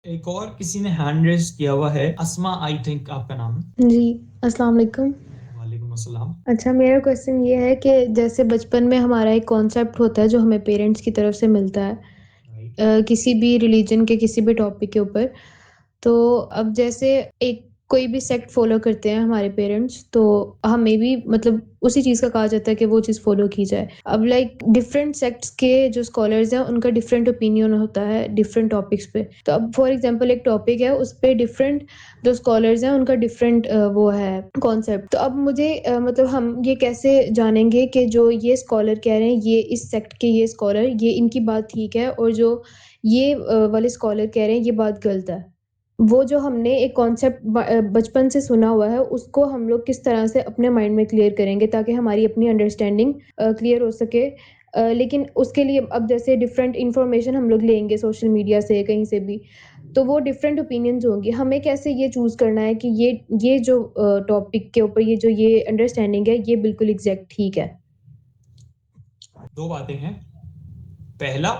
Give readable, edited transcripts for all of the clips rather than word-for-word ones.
एक और किसी ने हैंड रेज किया हुआ है, अस्मा आई थिंक आपका नाम है। जी, अस्सलाम वालेकुम। वालेकुम अस्सलाम। अच्छा, मेरा क्वेश्चन ये है कि जैसे बचपन में हमारा एक कॉन्सेप्ट होता है जो हमें पेरेंट्स की तरफ से मिलता है राइट। किसी भी रिलीजन के किसी भी टॉपिक के ऊपर। तो अब जैसे एक कोई भी सेक्ट फ़ॉलो करते हैं हमारे पेरेंट्स, तो हमें भी मतलब उसी चीज़ का कहा जाता है कि वो चीज़ फ़ॉलो की जाए। अब लाइक डिफरेंट सेक्ट्स के जो स्कॉलर्स हैं, उनका डिफरेंट ओपिनियन होता है डिफरेंट टॉपिक्स पे। तो अब फॉर एग्ज़ाम्पल एक टॉपिक है, उस पे डिफरेंट जो स्कॉलर्स हैं, उनका डिफरेंट वो है कॉन्सेप्ट। तो अब मुझे मतलब हम ये कैसे जानेंगे कि जो ये स्कॉलर कह रहे हैं, ये इस सेक्ट के ये स्कॉलर, ये इनकी बात ठीक है और जो ये वाले स्कॉलर कह रहे हैं, ये बात गलत है? वो जो हमने एक कॉन्सेप्ट बचपन से सुना हुआ है, उसको हम लोग किस तरह से अपने माइंड में क्लियर करेंगे ताकि हमारी अपनी अंडरस्टैंडिंग क्लियर हो सके। लेकिन उसके लिए अब जैसे डिफरेंट इन्फॉर्मेशन हम लोग लेंगे सोशल मीडिया से, कहीं से भी, तो वो डिफरेंट ओपिनियंस होंगे। हमें कैसे ये चूज़ करना है कि ये जो टॉपिक के ऊपर ये अंडरस्टैंडिंग है, ये बिल्कुल एग्ज़ैक्ट ठीक है? दो बातें हैं। पहला,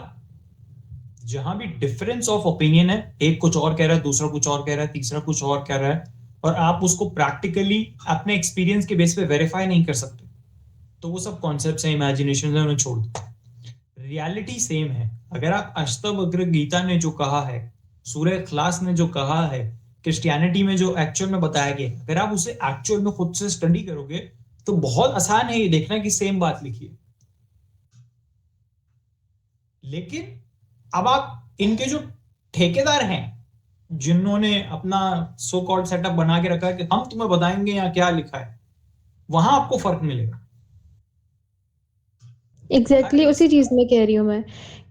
जहां भी डिफरेंस ऑफ ओपिनियन है, एक कुछ और कह रहा है, दूसरा कुछ और कह रहा है, तीसरा कुछ और कह रहा है, और आप उसको प्रैक्टिकली अपने एक्सपीरियंस के बेस पे वेरीफाई नहीं कर सकते, तो वो सब कॉन्सेप्ट्स हैं, इमेजिनेशन है, उन्हें छोड़ दो। रियलिटी सेम है। अगर आप अष्टवक्र गीता ने जो कहा है, सूर्य इखलास ने जो कहा है, क्रिश्चियनिटी में जो एक्चुअल में बताया गया, अगर आप उसे एक्चुअल में खुद से स्टडी करोगे तो बहुत आसान है ये देखना कि सेम बात लिखी है। लेकिन अब आप इनके जो ठेकेदार हैं, जिन्होंने अपना सो कॉल्ड सेटअप बना के रखा है कि हम तुम्हें बताएंगे यहाँ क्या लिखा है, वहां आपको फर्क मिलेगा। हर एग्ज़ैक्टली एक उसी चीज़ में कह रही हूँ मैं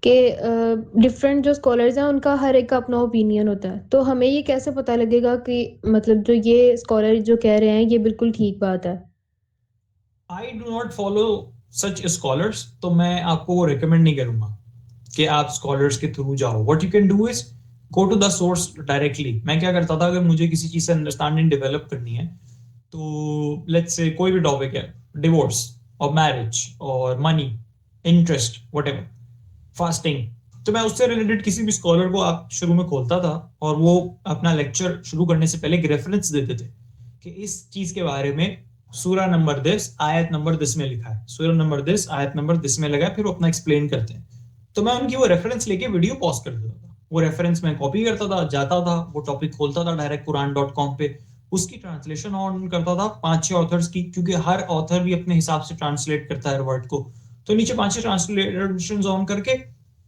कि डिफरेंट जो स्कॉलर्स हैं, उनका हर एक का अपना ओपिनियन होता है। तो हमें ये कैसे पता लगेगा कि मतलब जो ये स्कॉलर जो कह रहे हैं, ये बिल्कुल ठीक बात है? आई do not follow such scholars, तो मैं आपको वो रिकमेंड नहीं करूंगा कि आप स्कॉलर्स के थ्रू जाओ। What you can do is go to the source directly. मैं क्या करता था, अगर मुझे किसी चीज से अंडरस्टैंडिंग डेवलप करनी है, तो लेट्स से कोई भी टॉपिक है, डिवोर्स और मैरिज और मनी, इंटरेस्ट, व्हाटएवर, फास्टिंग, तो मैं उससे रिलेटेड किसी भी स्कॉलर को आप शुरू में खोलता था, और वो अपना लेक्चर शुरू करने से पहले एक रेफरेंस देते थे कि इस चीज के बारे में सूरा नंबर दिस आयत नंबर दिस में लिखा है, सूरा नंबर दिस आयत नंबर दिस में लगा है, फिर वो अपना एक्सप्लेन करते हैं। तो मैं उनकी वो रेफरेंस लेके वीडियो पॉज कर देता था, वो रेफरेंस मैं कॉपी करता था, जाता था, वो टॉपिक खोलता था डायरेक्ट कुरान.com पे, उसकी ट्रांसलेशन ऑन करता था 5-6 ऑथर्स की, क्योंकि हर ऑथर भी अपने हिसाब से ट्रांसलेट करता है वर्ड को। तो नीचे 5-6 ट्रांसलेशन ऑन करके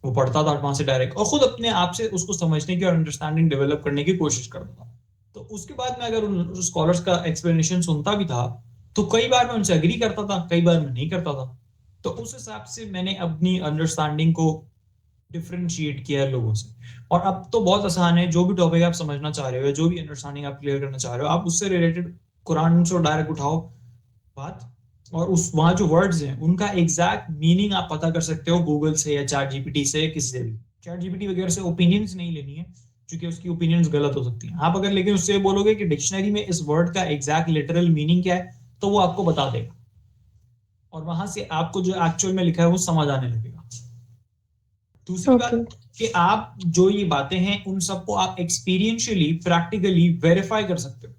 वो पढ़ता था वहां से डायरेक्ट, और खुद अपने आप से उसको समझने की और अंडरस्टैंडिंग डेवलप करने की कोशिश करता था। तो उसके बाद मैं अगर उन स्कॉलर्स का एक्सप्लेनेशन सुनता भी था, तो कई बार मैं उनसे एग्री करता था, कई बार मैं नहीं करता था। तो उस हिसाब से मैंने अपनी अंडरस्टैंडिंग को डिफ्रेंशिएट किया है लोगों से। और अब तो बहुत आसान है, जो भी टॉपिक आप समझना चाह रहे हो, जो भी अंडरस्टैंडिंग आप क्लियर करना चाह रहे हो, आप उससे रिलेटेड कुरान से डायरेक्ट उठाओ बात, और उस वहां जो वर्ड्स हैं उनका एग्जैक्ट मीनिंग आप पता कर सकते हो गूगल से या चैट जीपीटी से, किसी से भी। चैट जीपीटी वगैरह से ओपिनियंस नहीं लेनी है, क्योंकि उसकी ओपिनियंस गलत हो सकती हैं। आप अगर लेकिन उससे बोलोगे कि डिक्शनरी में इस वर्ड का एग्जैक्ट लिटरल मीनिंग क्या है, तो वो आपको बता देगा, और वहां से आपको जो एक्चुअल में लिखा है वो समझ आने लगेगा। दूसरी ओके। बात कि आप जो ये बातें हैं उन सबको आप एक्सपीरियंशियली प्रैक्टिकली वेरीफाई कर सकते हो।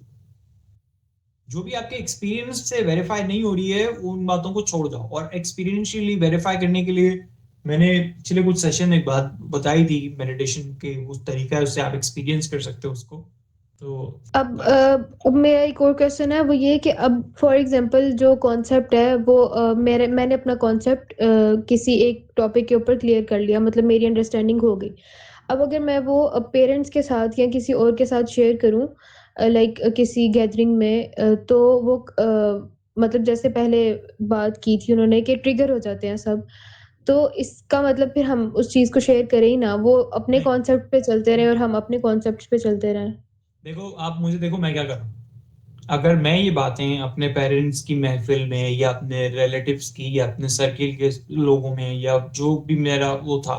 जो भी आपके एक्सपीरियंस से वेरीफाई नहीं हो रही है, उन बातों को छोड़ जाओ, और एक्सपीरियंशियली वेरीफाई करने के लिए मैंने पिछले कुछ सेशन में एक बात बताई थी, मेडिटेशन के उस तरीका है, उससे आप एक्सपीरियंस कर सकते हो उसको। तो अब बस। अब मेरा एक और क्वेश्चन है, वो ये कि अब फॉर एग्जांपल जो कॉन्सेप्ट है वो मैंने अपना कॉन्सेप्ट किसी एक टॉपिक के ऊपर क्लियर कर लिया, मतलब मेरी अंडरस्टैंडिंग हो गई। अब अगर मैं वो पेरेंट्स के साथ या किसी और के साथ शेयर करूँ, लाइक किसी गैदरिंग में, तो वो मतलब जैसे पहले बात की थी उन्होंने कि ट्रिगर हो जाते हैं सब। तो इसका मतलब फिर हम उस चीज़ को शेयर करें ही ना, वो अपने नहीं, कॉन्सेप्ट पे चलते रहें और हम अपने कॉन्सेप्ट्स पे चलते रहें। देखो आप मुझे देखो, मैं क्या कर रहा हूँ। अगर मैं ये बातें अपने पेरेंट्स की महफिल में, या अपने रिलेटिव्स की, या अपने सर्किल के लोगों में, या जो भी मेरा वो था,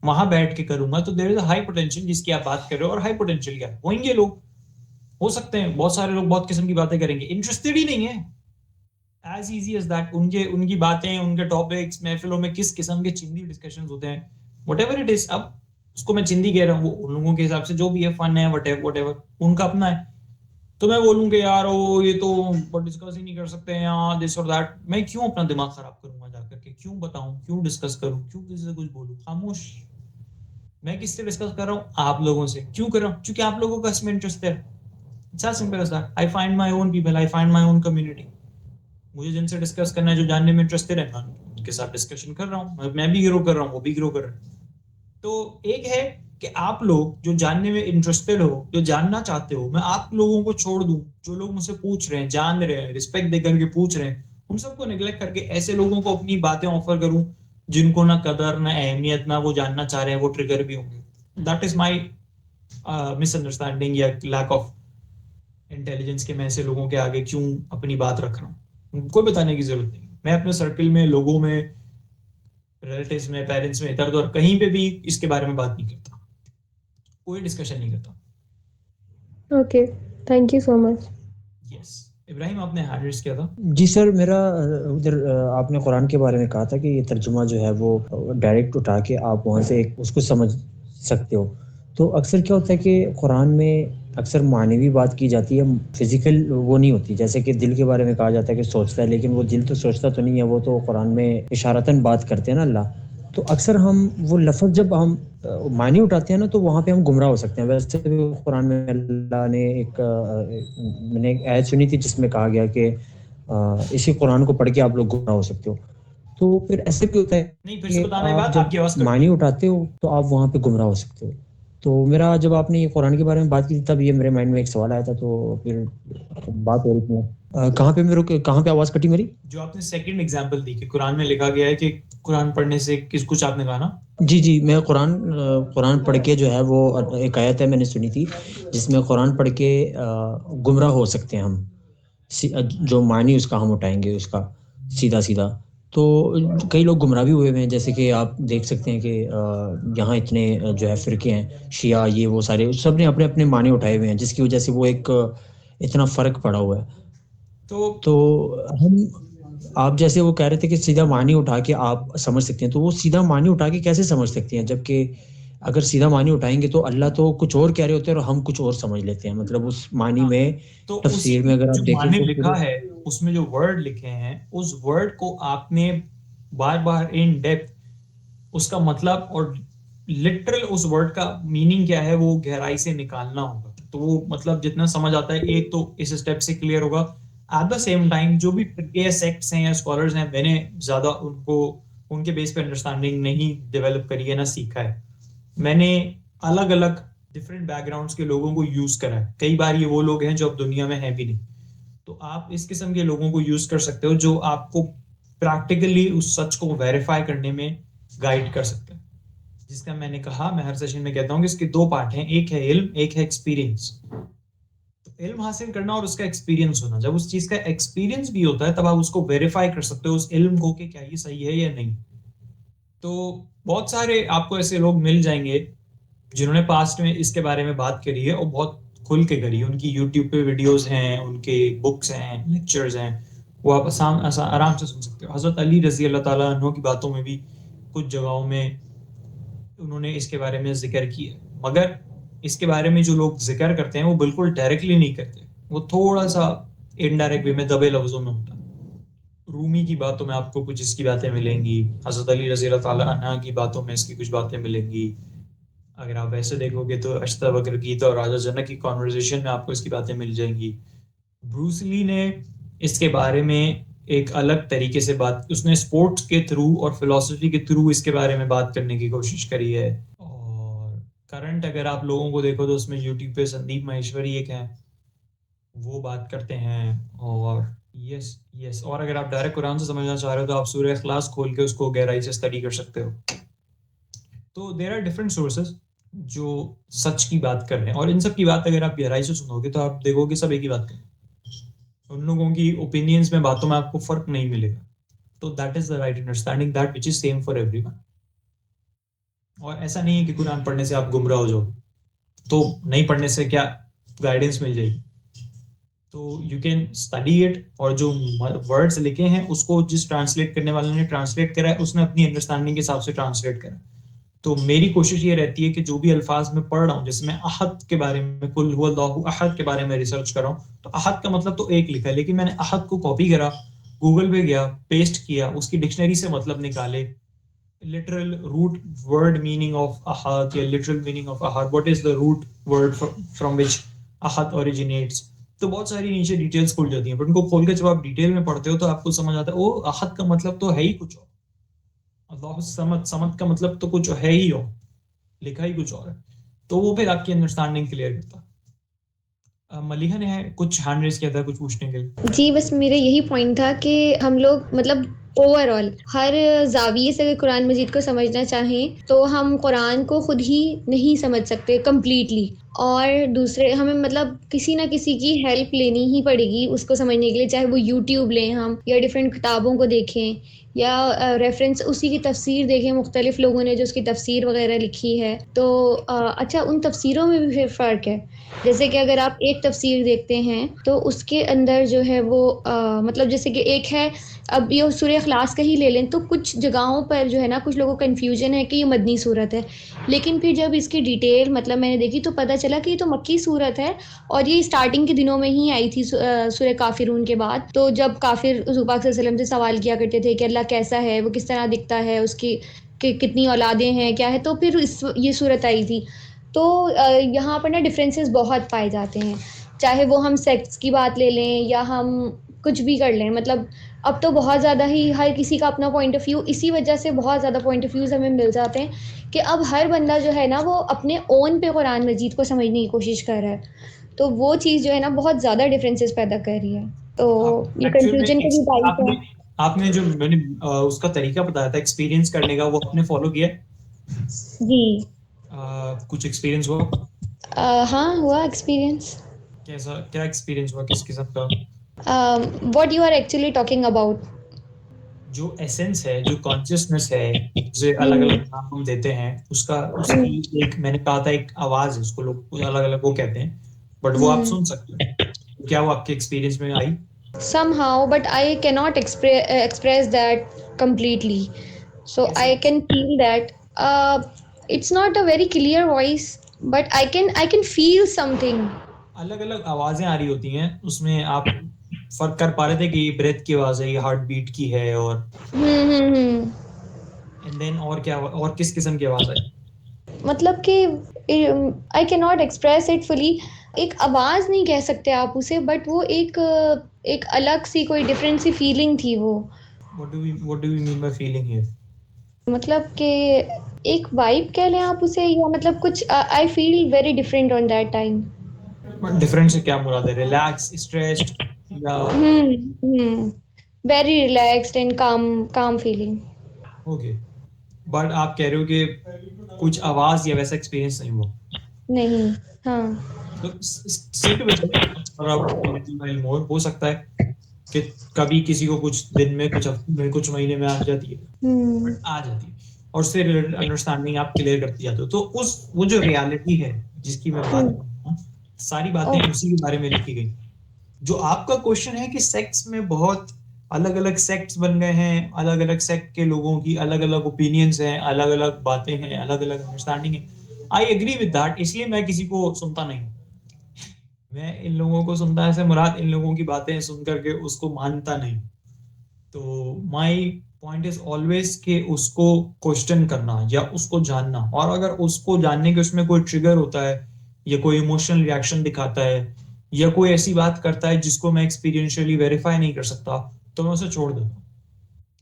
वहां बैठ के करूंगा, तो देयर इज हाई पोटेंशियल, जिसकी आप बात कर रहे हो, और हाई पोटेंशियल क्या है, होंगे लोग, हो सकते हैं बहुत सारे लोग बहुत किस्म की बातें करेंगे, इंटरेस्टेड ही नहीं है। As easy as that. उनके उनकी बातें, उनके टॉपिक्स महफिलों में किस किस्म के चिंदी डिस्कशंस होते हैं, वट एवर इट इज। अब उसको मैं चिंदी कह रहा हूँ, वो उन लोगों के हिसाब से जो भी है फन है, वटेवर उनका अपना है। तो मैं बोलूँ यार वो ये तो डिस्कस ही नहीं कर सकते यहाँ, दिस और दैट। मैं क्यों अपना दिमाग खराब करूंगा जाकर के, क्यों बताऊं, क्यों डिस्कस करूं, क्यों किसी से कुछ बोलूं, खामोश। मैं किससे डिस्कस कर रहा हूँ? आप लोगों से। क्यों कर रहा हूँ? क्योंकि आप लोगों का इसमें इंटरेस्ट है। It's as simple as that. I find my own people, I find my own community. मुझे जिनसे डिस्कस करना है, जो जानने में इंटरेस्टेड है, मैं उनके साथ डिस्कशन कर रहा हूँ। मैं भी ग्रो कर रहा हूँ, वो भी ग्रो कर रहे हैं। तो एक है कि आप लोग जो जानने में इंटरेस्टेड हो, जो जानना चाहते हो, मैं आप लोगों को छोड़ दूं, जो लोग मुझसे पूछ रहे हैं, जान रहे हैं, रिस्पेक्ट दे करके पूछ रहे हैं, उन सबको निगलेक्ट करके ऐसे लोगों को अपनी बातें ऑफर करूं जिनको ना कदर ना अहमियत, ना वो जानना चाह रहे हैं, वो ट्रिगर भी होंगे। दैट इज माई मिसअंडरस्टैंडिंग या लैक ऑफ इंटेलिजेंस के मैं ऐसे लोगों के आगे क्यों अपनी बात रख रहा हूँ। कोई बताने की जरूरत नहीं। मैं अपने सर्कल में, लोगों में, रिलेटिव्स में, पेरेंट्स में, इधर उधर कहीं पे भी इसके बारे में बात नहीं करता, कोई डिस्कशन नहीं करता। Okay, thank you so much. Yes. Ibrahim, आपने हैंड रेज किया था। जी सर, मेरा उधर आपने कुरान के बारे में कहा था कि ये तर्जुमा जो है वो डायरेक्ट उठा के आप वहाँ से एक उसको समझ सकते हो। तो अक्सर क्या होता है कि कुरान में अक्सर मानवी बात की जाती है, फिजिकल वो नहीं होती। जैसे कि दिल के बारे में कहा जाता है कि सोचता है, लेकिन वो दिल तो सोचता तो नहीं है, वो तो कुरान में इशारतन बात करते हैं ना अल्लाह। तो अक्सर हम वो लफ्ज़ जब हम मानी उठाते हैं ना, तो वहाँ पे हम गुमराह हो सकते हैं। वैसे भी कुरान में अल्लाह ने मैंने एक आयत सुनी थी जिसमें कहा गया कि इसी कुरान को पढ़ के आप लोग गुमराह हो सकते हो। तो फिर ऐसे भी होता है नहीं, फिर से कि बताने के आप बाद जब आपकी आवाज कट मानी गई। उठाते हो तो आप वहाँ पे गुमराह हो सकते हो। तो मेरा जब आपने ये कुरान के बारे में बात की थी, तब ये मेरे माइंड में एक सवाल आया था, तो फिर बात हो रही थी। कहाँ पे आवाज़ कटी मेरी? जो आपने सेकंड एग्जांपल दी कि कुरान में लिखा गया है कि कुरान पढ़ने से किस कुछ आपने कहा ना। जी, मैं कुरान पढ़ के जो है वो एक आयत है मैंने सुनी थी, जिसमें कुरान पढ़ के गुमराह हो सकते हैं हम। जो मानी उसका हम उठाएँगे उसका सीधा-सीधा। तो कई लोग गुमराह भी हुए हैं, जैसे कि आप देख सकते हैं कि यहाँ इतने जो है फ़िरके हैं, शिया ये वो सारे, सब ने अपने-अपने माने उठाए हुए हैं, जिसकी वजह से वो एक इतना फ़र्क पड़ा हुआ है। तो तो हम आप जैसे वो कह रहे थे कि सीधा मानी उठा के आप समझ सकते हैं, तो वो सीधा मानी उठा के कैसे समझ सकते हैं? जबकि अगर सीधा मानी उठाएँगे तो अल्लाह तो कुछ और कह रहे होते हैं और हम कुछ और समझ लेते हैं। मतलब उस मानी हाँ, में तो उसी तफ़सीर में अगर आप जो देखें माने तो लिखा फिर है, उसमें जो वर्ड लिखे हैं, उस वर्ड को आपने बार बार इन डेप्थ उसका मतलब और लिटरल उस वर्ड का मीनिंग क्या है वो गहराई से निकालना होगा। तो वो मतलब जितना समझ आता है एक तो इस स्टेप से क्लियर होगा। एट द सेम टाइम जो भी सेक्ट्स हैं या स्कॉलर्स हैं, मैंने ज्यादा उनको उनके बेस पे अंडरस्टैंडिंग नहीं डेवलप करी है ना सीखा है। मैंने अलग अलग डिफरेंट बैकग्राउंड्स के लोगों को यूज करा है। कई बार ये वो लोग हैं जो अब दुनिया में है भी नहीं। तो आप इस किस्म के लोगों को यूज कर सकते हो जो आपको प्रैक्टिकली उस सच को वेरीफाई करने में गाइड कर सकते हैं। जिसका मैंने कहा, मैं हर सेशन में कहता हूँ कि इसके दो पार्ट हैं, एक है इल्म, एक है एक्सपीरियंस। तो इल्म हासिल करना और उसका एक्सपीरियंस होना। जब उस चीज का एक्सपीरियंस भी होता है तब आप उसको वेरीफाई कर सकते हो, उस इल्म को, कि क्या ये सही है या नहीं। तो बहुत सारे आपको ऐसे लोग मिल जाएंगे जिन्होंने पास्ट में इसके बारे में बात करी है और बहुत खुल के करी है। उनकी यूट्यूब पे वीडियोस हैं, उनके बुक्स हैं, लेक्चर्स हैं, वो आप आराम से सुन सकते हो। हजरत अली रजी अल्लाह ताला अन्हु की बातों में भी कुछ जगहों में उन्होंने इसके बारे में जिक्र किया, मगर इसके बारे में जो लोग जिक्र करते हैं वो बिल्कुल डायरेक्टली नहीं करते, वो थोड़ा सा इनडायरेक्ट वे में दबे लफ्जों में होता है। रूमी की बातों में आपको कुछ इसकी बातें मिलेंगी, हजरत अली रजी अल्लाह ताला अन्हा की बातों में इसकी कुछ बातें मिलेंगी। अगर आप ऐसे देखोगे तो अश्ता बकर गीता और राजा जनक की कॉन्वर्जेशन में आपको इसकी बातें मिल जाएंगी। ब्रूस ली ने इसके बारे में एक अलग तरीके से बात, उसने स्पोर्ट्स के थ्रू और फिलोसफी के थ्रू इसके बारे में बात करने की कोशिश करी है। और करंट अगर आप लोगों को देखो तो उसमें यूट्यूब पे संदीप माहेश्वरी एक है, वो बात करते हैं। और यस यस, और अगर आप डायरेक्ट कुरान से समझना चाह रहे हो तो आप सूरह इखलास खोल के उसको गहराई से स्टडी कर सकते हो। तो देर आर डिफरेंट सोर्सेज जो सच की बात कर रहे हैं, और इन सब की बात अगर आप गहराई से सुनोगे तो आप देखोगे सब एक ही बात कर रहे हैं। उन लोगों की ओपिनियंस में, बातों में आपको फर्क नहीं मिलेगा। तो that is the right understanding, that which is same for everyone. और ऐसा नहीं है कि कुरान पढ़ने से आप गुमराह हो जाओ, तो नहीं पढ़ने से क्या गाइडेंस मिल जाएगी। तो यू कैन स्टडी इट, और जो वर्ड्स लिखे हैं उसको जिस ट्रांसलेट करने वाले ने ट्रांसलेट करा है उसने अपनी अंडरस्टैंडिंग के हिसाब से ट्रांसलेट करा। तो मेरी कोशिश ये रहती है कि जो भी अल्फाज मैं पढ़ रहा हूँ, जैसे मैं अहद के बारे में, कुल हुवल्लाहु अहद के बारे में रिसर्च कर रहा हूँ, तो अहद का मतलब तो एक लिखा है, लेकिन मैंने अहद को कॉपी करा, गूगल पे गया, पेस्ट किया, उसकी डिक्शनरी से मतलब निकाले, literal root word meaning of ahad या literal meaning of ahad, what is the root word from which ahad originates, तो बहुत सारी नीचे डिटेल्स खुल जाती हैं, बट उनको खोल के जब आप डिटेल में पढ़ते हो तो आपको समझ आता है ओ ahad का मतलब तो है ही कुछ और, अल्लाह समद, समद का मतलब तो कुछ है ही और, लिखा ही कुछ और है, तो वो फिर आपकी अंडरस्टैंडिंग क्लियर करता है। मलिहा ने कुछ हैंड रेज किया था कुछ पूछने के लिए। जी, बस मेरा यही पॉइंट था कि हम लोग मतलब ओवरऑल हर ज़ाविये से अगर कुरान मजीद को समझना चाहें तो हम कुरान को खुद ही नहीं समझ सकते कंप्लीटली, और दूसरे हमें मतलब किसी ना किसी की हेल्प लेनी ही पड़ेगी उसको समझने के लिए, चाहे वो यूट्यूब लें हम या डिफरेंट किताबों को देखें या रेफरेंस उसी की तफसीर देखें, मुख्तलिफ लोगों ने जो उसकी तफसीर वगैरह लिखी है। तो अच्छा, उन तफसीरों में भी फिर फ़र्क है। जैसे कि अगर आप एक तफसीर देखते हैं तो उसके अंदर जो है वो मतलब जैसे कि एक है, अब ये सूरह इखलास का ही ले लें तो कुछ जगहों पर जो है ना कुछ लोगों को कन्फ्यूजन है कि ये मदनी सूरत है, लेकिन फिर जब इसकी डिटेल मतलब मैंने देखी तो पता चला कि ये तो मक्की सूरत है और ये स्टार्टिंग के दिनों में ही आई थी सूरह काफिरून के बाद। तो जब काफिर हुज़ूर पाक सल्लल्लाहु अलैहि वसल्लम से सवाल किया करते थे कि अल्लाह कैसा है, वो किस तरह दिखता है, उसकी कि कितनी औलादें हैं, क्या है, तो फिर ये सूरत आई थी। तो यहाँ पर ना डिफरेंसेस बहुत पाए जाते हैं, चाहे वो हम सेक्स की बात ले लें या हम कुछ भी कर लें, मतलब अब तो बहुत ज़्यादा ही हर किसी का अपना पॉइंट ऑफ व्यू, इसी वजह से बहुत ज़्यादा पॉइंट ऑफ व्यूज़ हमें मिल जाते हैं कि अब हर बंदा जो है ना वो अपने ओन पे कुरान मजीद को समझने की कोशिश कर रहा है, तो वो चीज़ जो है ना बहुत ज़्यादा डिफरेंसेस पैदा कर रही है, तो आप ये एक्चुअल में कन्फ्यूजन का भी बाइस आपने है। आपने जो मैंने उसका तरीका बताया था एक्सपीरियंस करने का, वो आपने फॉलो किया? जी। कुछ एक्सपीरियंस हुआ? हाँ, हुआ एक्सपीरियंस। कैसा, क्या एक्सपीरियंस हुआ, किस किस्म का? What you are actually talking about? जो एसेंस है, जो कॉन्शियसनेस है, जो अलग हम्म अलग नाम हम देते हैं उसका, हम्म उसकी एक मैंने कहा था एक आवाज है, उसको लोग अलग अलग वो कहते हैं, बट वो आप हम्म सुन सकते हो, तो क्या वो आपके एक्सपीरियंस में आई? somehow, but I cannot express that completely. So कैसे? I can feel that it's not a very clear voice, but I can feel something. अलग अलग आवाजें आ रही होती हैं उसमें, आप फर्क कर पा रहे थे कि ये ब्रेथ की आवाज है, ये हार्ट बीट की है, और हम्म। एंड देन और क्या, और किस किस्म की आवाज आई? मतलब कि I can not express it fully, एक आवाज़ नहीं कह सकते आप उसे, बट वो एक अलग सी कोई डिफरेंट सी फीलिंग थी वो। What do we mean by feeling here? मतलब कि एक वाइब कह लें आप उसे, या मतलब कुछ I feel very different on that time. But different से क्या मुराद है, रिलैक्स, स्ट्रेस्ड, या? हम्म। वेरी रिलैक्स्ड एंड काम काम फीलिंग। ओके, बट आप कह रहे हो कि कुछ आवाज या वैसा एक्सपीरियंस नहीं हुआ, नहीं। हाँ। तो स्टिक विद इट और आप मोर हो सकता है कि कभी किसी को कुछ दिन में, कुछ हफ्ते में, कुछ महीने में आ जाती है, हम्म बट आ जाती है, और उससे अंडरस्टैंडिंग आप क्लियर करती जाते हो, तो उस वो जो रियलिटी है जिसकी मैं बात कर रहा हूँ, सारी बातें ओके। उसी के बारे में लिखी गई। जो आपका क्वेश्चन है कि सेक्स में बहुत अलग अलग सेक्ट्स बन गए हैं, अलग अलग सेक्ट के लोगों की अलग अलग ओपिनियंस हैं, अलग अलग बातें हैं, अलग अलग अंडरस्टैंडिंग है, आई एग्री विद दैट, इसलिए मैं किसी को सुनता नहीं, मैं इन लोगों को सुनता है से मुराद इन लोगों की बातें सुन करके उसको मानता नहीं। तो माय पॉइंट इज ऑलवेज कि उसको क्वेश्चन करना या उसको जानना, और अगर उसको जानने के उसमें कोई ट्रिगर होता है या कोई इमोशनल रिएक्शन दिखाता है या कोई ऐसी बात करता है जिसको मैं एक्सपीरियंशियली वेरीफाई नहीं कर सकता, तो मैं उसे छोड़ देता हूँ।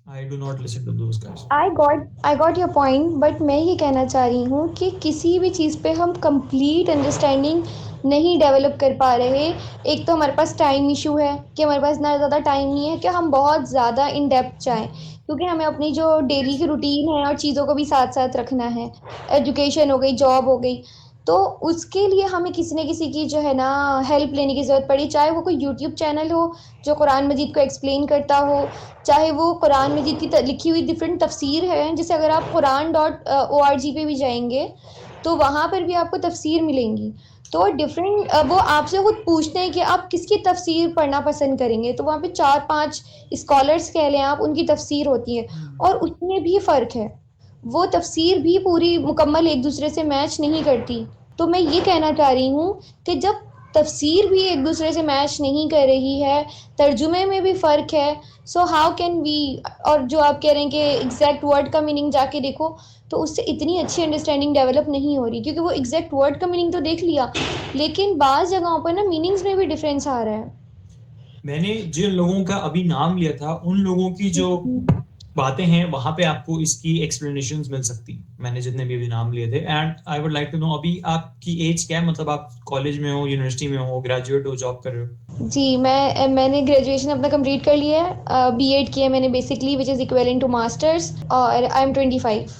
I do not listen to those guys. I got your point, but मैं ये कहना चाह रही हूँ कि किसी भी चीज़ पे हम कंप्लीट अंडरस्टैंडिंग नहीं डेवलप कर पा रहे। एक तो हमारे पास टाइम इशू है कि हमारे पास इतना ज़्यादा टाइम नहीं है कि हम बहुत ज़्यादा इन डेप्थ जाएं, क्योंकि हमें अपनी जो डेली की रूटीन है और चीज़ों को भी साथ साथ रखना है, एजुकेशन हो गई, जॉब हो गई, तो उसके लिए हमें किसी न किसी की जो है ना हेल्प लेने की ज़रूरत पड़ी, चाहे वो कोई यूट्यूब चैनल हो जो कुरान मजीद को एक्सप्लेन करता हो, चाहे वो कुरान मजीद की लिखी हुई डिफरेंट तफसीर है, जैसे अगर आप quran.org पे भी जाएंगे तो वहाँ पर भी आपको तफसीर मिलेंगी। तो डिफरेंट वो आपसे खुद पूछते हैं कि आप किसकी तफसीर पढ़ना पसंद करेंगे, तो वहाँ पे 4-5 स्कॉलर्स कह लें आप, उनकी तफसीर होती है और उसमें भी फ़र्क है। वो तफसीर भी पूरी मुकम्मल एक दूसरे से मैच नहीं करती। तो मैं ये कहना चाह रही हूँ कि जब तफसीर भी एक दूसरे से मैच नहीं कर रही है, तर्जुमे में भी फ़र्क है, सो हाउ कैन वी, और जो आप कह रहे हैं कि एग्जैक्ट वर्ड का मीनिंग जाके देखो, तो उससे इतनी अच्छी अंडरस्टैंडिंग डेवलप नहीं हो रही, क्योंकि वो एग्जैक्ट वर्ड का मीनिंग तो देख लिया, लेकिन बाज़ जगहों पर ना मीनिंग्स में भी डिफरेंस आ रहा है। मैंने जिन लोगों का अभी नाम लिया था उन लोगों की जो बातें हैं वहां पे आपको इसकी एक्सप्लेनेशंस मिल सकती हैं, मैंने जितने भी अभी नाम लिए थे। And I would like to know अभी आपकी एज क्या है, मतलब आप कॉलेज में हो, यूनिवर्सिटी में हो, ग्रेजुएट हो, जॉब कर रहे हो? जी, मैंने ग्रेजुएशन अपना कंप्लीट कर लिया है, बीएड किया है मैंने basically, which is equivalent to masters, और आई एम 25।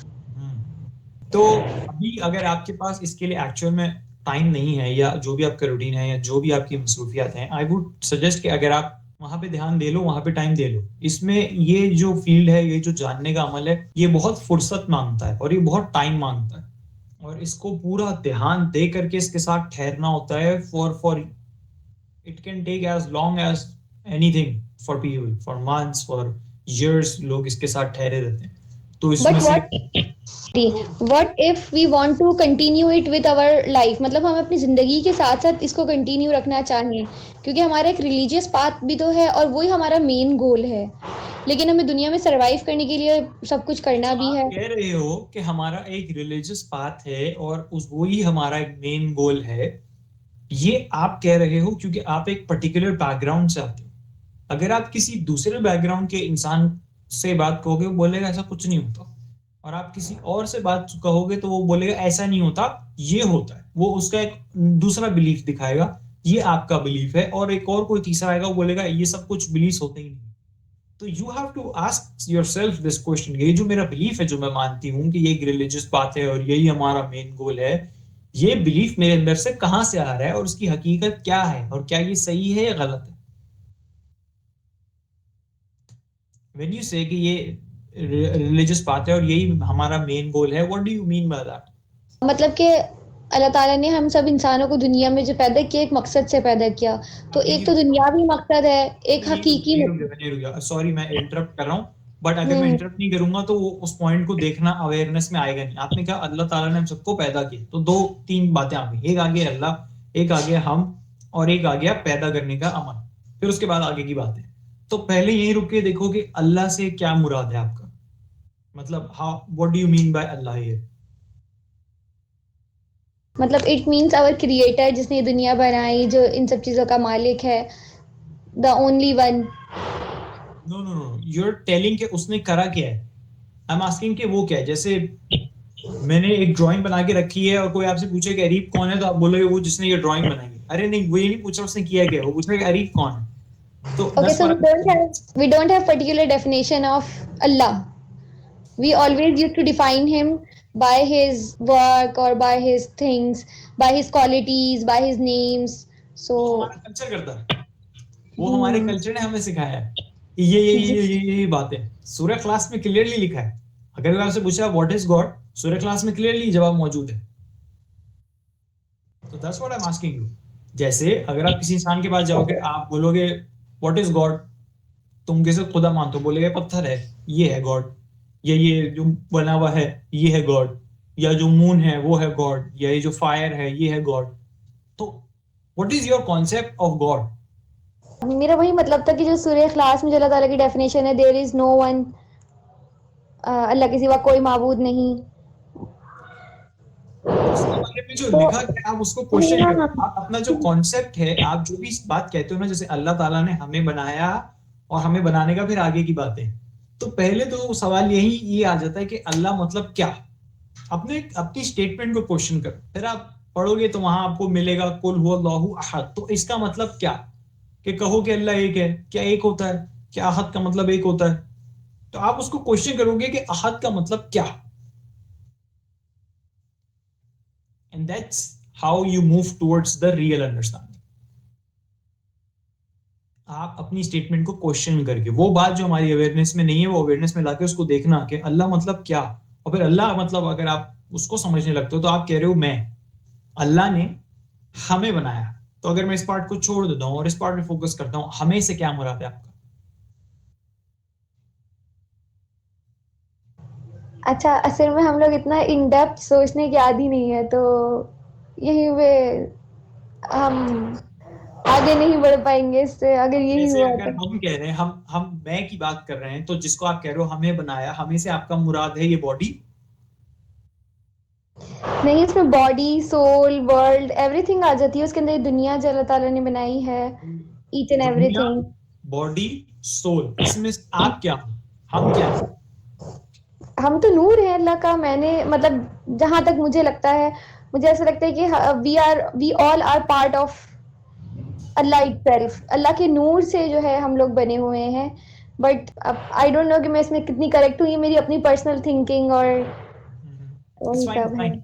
तो अभी अगर आपके पास इसके लिए एक्चुअल में टाइम नहीं है, या जो भी आपका रूटीन है, या जो भी आपकी मसरूफियात हैं, आई वुड सजेस्ट कि अगर आप वहां पे ध्यान दे लो, वहां पे टाइम दे लो। इसमें ये जो फील्ड है, ये जो जानने का अमल है, ये बहुत फुर्सत मांगता है और ये बहुत टाइम मांगता है, और इसको पूरा ध्यान दे करके इसके साथ ठहरना होता है। For it can take as long as anything, for people, for months, for years लोग इसके साथ ठहरे रहते हैं। तो इसमें बट से what if we want to continue it with our life, मतलब हम अपनी ज़िंदगी के साथ साथ इसको कंटिन्यू रखना चाहें, क्योंकि हमारा एक रिलीजियस पाथ भी तो है और वही हमारा मेन गोल है, लेकिन हमें दुनिया में सरवाइव करने के लिए सब कुछ करना जो भी आप है। कह रहे हो कि हमारा एक रिलीजियस पाथ है और उस वही हमारा एक मेन गोल है, ये आप कह रहे हो क्योंकि आप एक पर्टिकुलर बैकग्राउंड से आते हो। अगर आप किसी दूसरे बैकग्राउंड के इंसान से बात कहोगे, वो बोलेगा ऐसा कुछ नहीं होता, और आप किसी और से बात कहोगे तो वो बोलेगा ऐसा नहीं होता, ये होता है। वो उसका एक दूसरा बिलीफ दिखाएगा, ये आपका बिलीफ है, और एक और कोई तीसरा आएगा, वो बोलेगा ये सब कुछ बिलीफ होते ही नहीं। तो you have to ask yourself this question, ये जो मेरा बिलीफ है, जो मैं मानती हूँ कि ये एक रिलीजियस बात है और यही हमारा मेन गोल है, ये बिलीफ मेरे अंदर से कहाँ से आ रहा है और उसकी हकीकत क्या है, और क्या ये सही है या गलत है? व्हेन यू से कि ये रिलीजियस बात है और यही हमारा मेन गोल है, what do you mean by that? मतलब कि अल्लाह ताला ने हम सब इंसानों को दुनिया में जो पैदा किया, एक मकसद से पैदा किया, तो एक तो दुनियावी मकसद है, एक हकीकी सॉरी मैं इंटरप्ट कर रहा हूँ, बट अगर मैं हम्म। इंटरप्ट नहीं करूंगा तो उस पॉइंट को देखना अवेयरनेस में आएगा नहीं। आपने कहा अल्लाह ताला ने हम सबको पैदा किया, तो दो तीन बातें आ गई, एक आ गया अल्लाह, एक आ गया हम, और एक आ गया पैदा करने का अमल। फिर उसके बाद आगे की बातें। तो पहले यही रुक के देखो कि अल्लाह से क्या मुराद है आपका, मतलब how, what do you mean by Allah here? मतलब इट मीन्स आवर क्रिएटर, जिसने ये दुनिया बनाई, जो इन सब चीज़ों का मालिक है, the only one. No no no, you are telling कि उसने करा क्या है। आई एम आस्किंग कि वो क्या है। जैसे मैंने एक ड्राइंग बना के रखी है और कोई आपसे पूछे कि अरीफ कौन है, तो आप बोलोगे वो जिसने ये ड्राइंग बनाई है। अरे नहीं, वो ये नहीं पूछा उसने किया क्या, वो पूछ रहा है कि अरीफ कौन है। तो Okay, that's so we don't have particular definition of Allah. We always used to define him by his work or by his things, by his qualities, by his names. So हमारा कल्चर करता है, वो हमारे culture ने हमें सिखाया है कि ये बातें सूर्य क्लास में क्लियरली लिखा है। अगर कोई आपसे पूछा what is God, Surya class में क्लियरली जवाब मौजूद है। तो that's what I am asking you. जैसे अगर आप किसी इंसान के पास जाओगे, आप बोलोगे व्हाट इज गॉड, तुम कैसे खुदा मानते हो, बोलेगा पत्थर है, ये है गॉड, या ये जो बना हुआ है ये है गॉड, या जो मून है वो है गॉड, या ये जो फायर है ये है गॉड। तो what is your concept of God? मेरा वही मतलब था कि जो सूर्य क्लास में जो अल्लाह ताला की डेफिनेशन है, देयर इज नो वन, अल्लाह के सिवा कोई माबूद नहीं। उस हवाले में जो तो लिखा गया आप उसको क्वेश्चन करो। हाँ, आप अपना जो कॉन्सेप्ट है, आप जो भी इस बात कहते हो ना, जैसे अल्लाह ताला ने हमें बनाया और हमें बनाने का फिर आगे की बातें, तो पहले तो सवाल यही ये आ जाता है कि अल्लाह मतलब क्या। अपने अपनी स्टेटमेंट को क्वेश्चन करो, फिर आप पढ़ोगे तो वहां आपको मिलेगा कुल हुवल्लाहु अहद, तो इसका मतलब क्या, कि कहो कि अल्लाह एक है, क्या एक होता है, क्या अहद का मतलब एक होता है? तो आप उसको क्वेश्चन करोगे कि अहद का मतलब क्या, and that's how you move towards the real understanding। आप अपनी स्टेटमेंट को क्वेश्चन करके, वो बात जो हमारी अवेयरनेस में नहीं है, वो अवेयरनेस में लाके उसको देखना कि अल्लाह मतलब क्या। और फिर अल्लाह मतलब अगर आप उसको समझने लगते हो तो आप कह रहे हो मैं, अल्लाह ने हमें बनाया। तो अगर मैं इस पार्ट को छोड़ देता हूँ और इस पार्ट पे फोकस करता हूँ, हमें से क्या मुराद है आपका? अच्छा, असल में हम लोग इतना इन डेप्थ सोचने के आदी नहीं है, तो यहीं पे हम आगे नहीं बढ़ पाएंगे इससे, अगर यही जैसे हुआ अगर तो। हम कह रहे हैं, हम मैं की बात कर रहे हैं, तो जिसको आप कह रहे हो हमें बनाया, हमें से आपका मुराद है ये बॉडी? नहीं, इसमें बॉडी, सोल, वर्ल्ड, एवरीथिंग आ जाती है उसके अंदर। ये दुनिया जो अल्लाह ताला ने बनाई है, ईच एंड दुनिया, एवरीथिंग। बॉडी, सोल, इसमें से आप क्या हो, हम क्या हैं? हम तो नूर है अल्लाह का। मैंने मतलब जहां तक मुझे लगता है, मुझे ऐसा लगता है कि we all are part of Allah itself. अल्लाह के नूर से जो है हम लोग बने हुए हैं। बट आई डोंट नो कि मैं इसमें कितनी करेक्ट हूँ, ये मेरी अपनी पर्सनल थिंकिंग और इट्स वही फाइन, सब है। फाइन।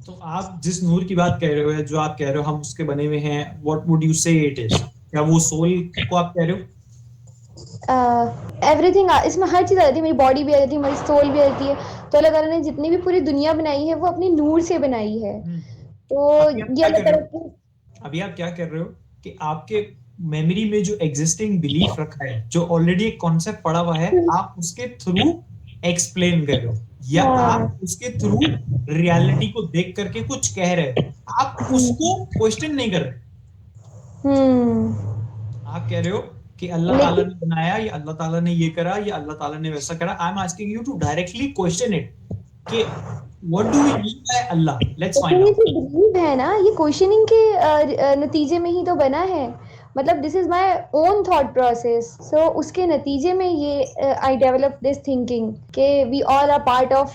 तो आप जिस नूर की बात कह रहे हो, या जो आप कह रहे हो हम उसके बने हुए हैं, व्हाट वुड यू से इट इज? क्या वो सोल को आप कह रहे हो? एवरीथिंग इसमें हर चीज़ आ जाती है, मेरी बॉडी भी आ जाती है, मेरी सोल भी आ जाती है। तो अल्लाह ताला ने जितनी भी पूरी दुनिया बनाई है वो अपनी नूर से बनाई है। हम्म। तो अभी आप ये क्या अल्लाह कर रहे ताला हो, की। अभी आप क्या कर रहे हो कि आपके मेमोरी में जो एग्जिस्टिंग बिलीफ रखा है, जो ऑलरेडी एक कॉन्सेप्ट पड़ा हुआ है, आप उसके थ्रू एक्सप्लेन कर रहे हो, या हाँ। आप उसके थ्रू रियलिटी को देख करके कुछ कह रहे हो। आप उसको क्वेश्चन नहीं कर रहे। हम्म। आप कह रहे हो कि अल्लाह ताला लेकिन ने बनाया, या अल्लाह ताला ने ये करा, या अल्लाह ताला ने वैसा करा। I am asking you to directly question it कि what do we mean by Allah? Let's find ये आउट। जो बिलीव है ना, ये क्वेश्चनिंग के नतीजे में ही तो बना है। मतलब this is my own thought process, so उसके नतीजे में ये आई डेवलप दिस थिंकिंग कि we all are part of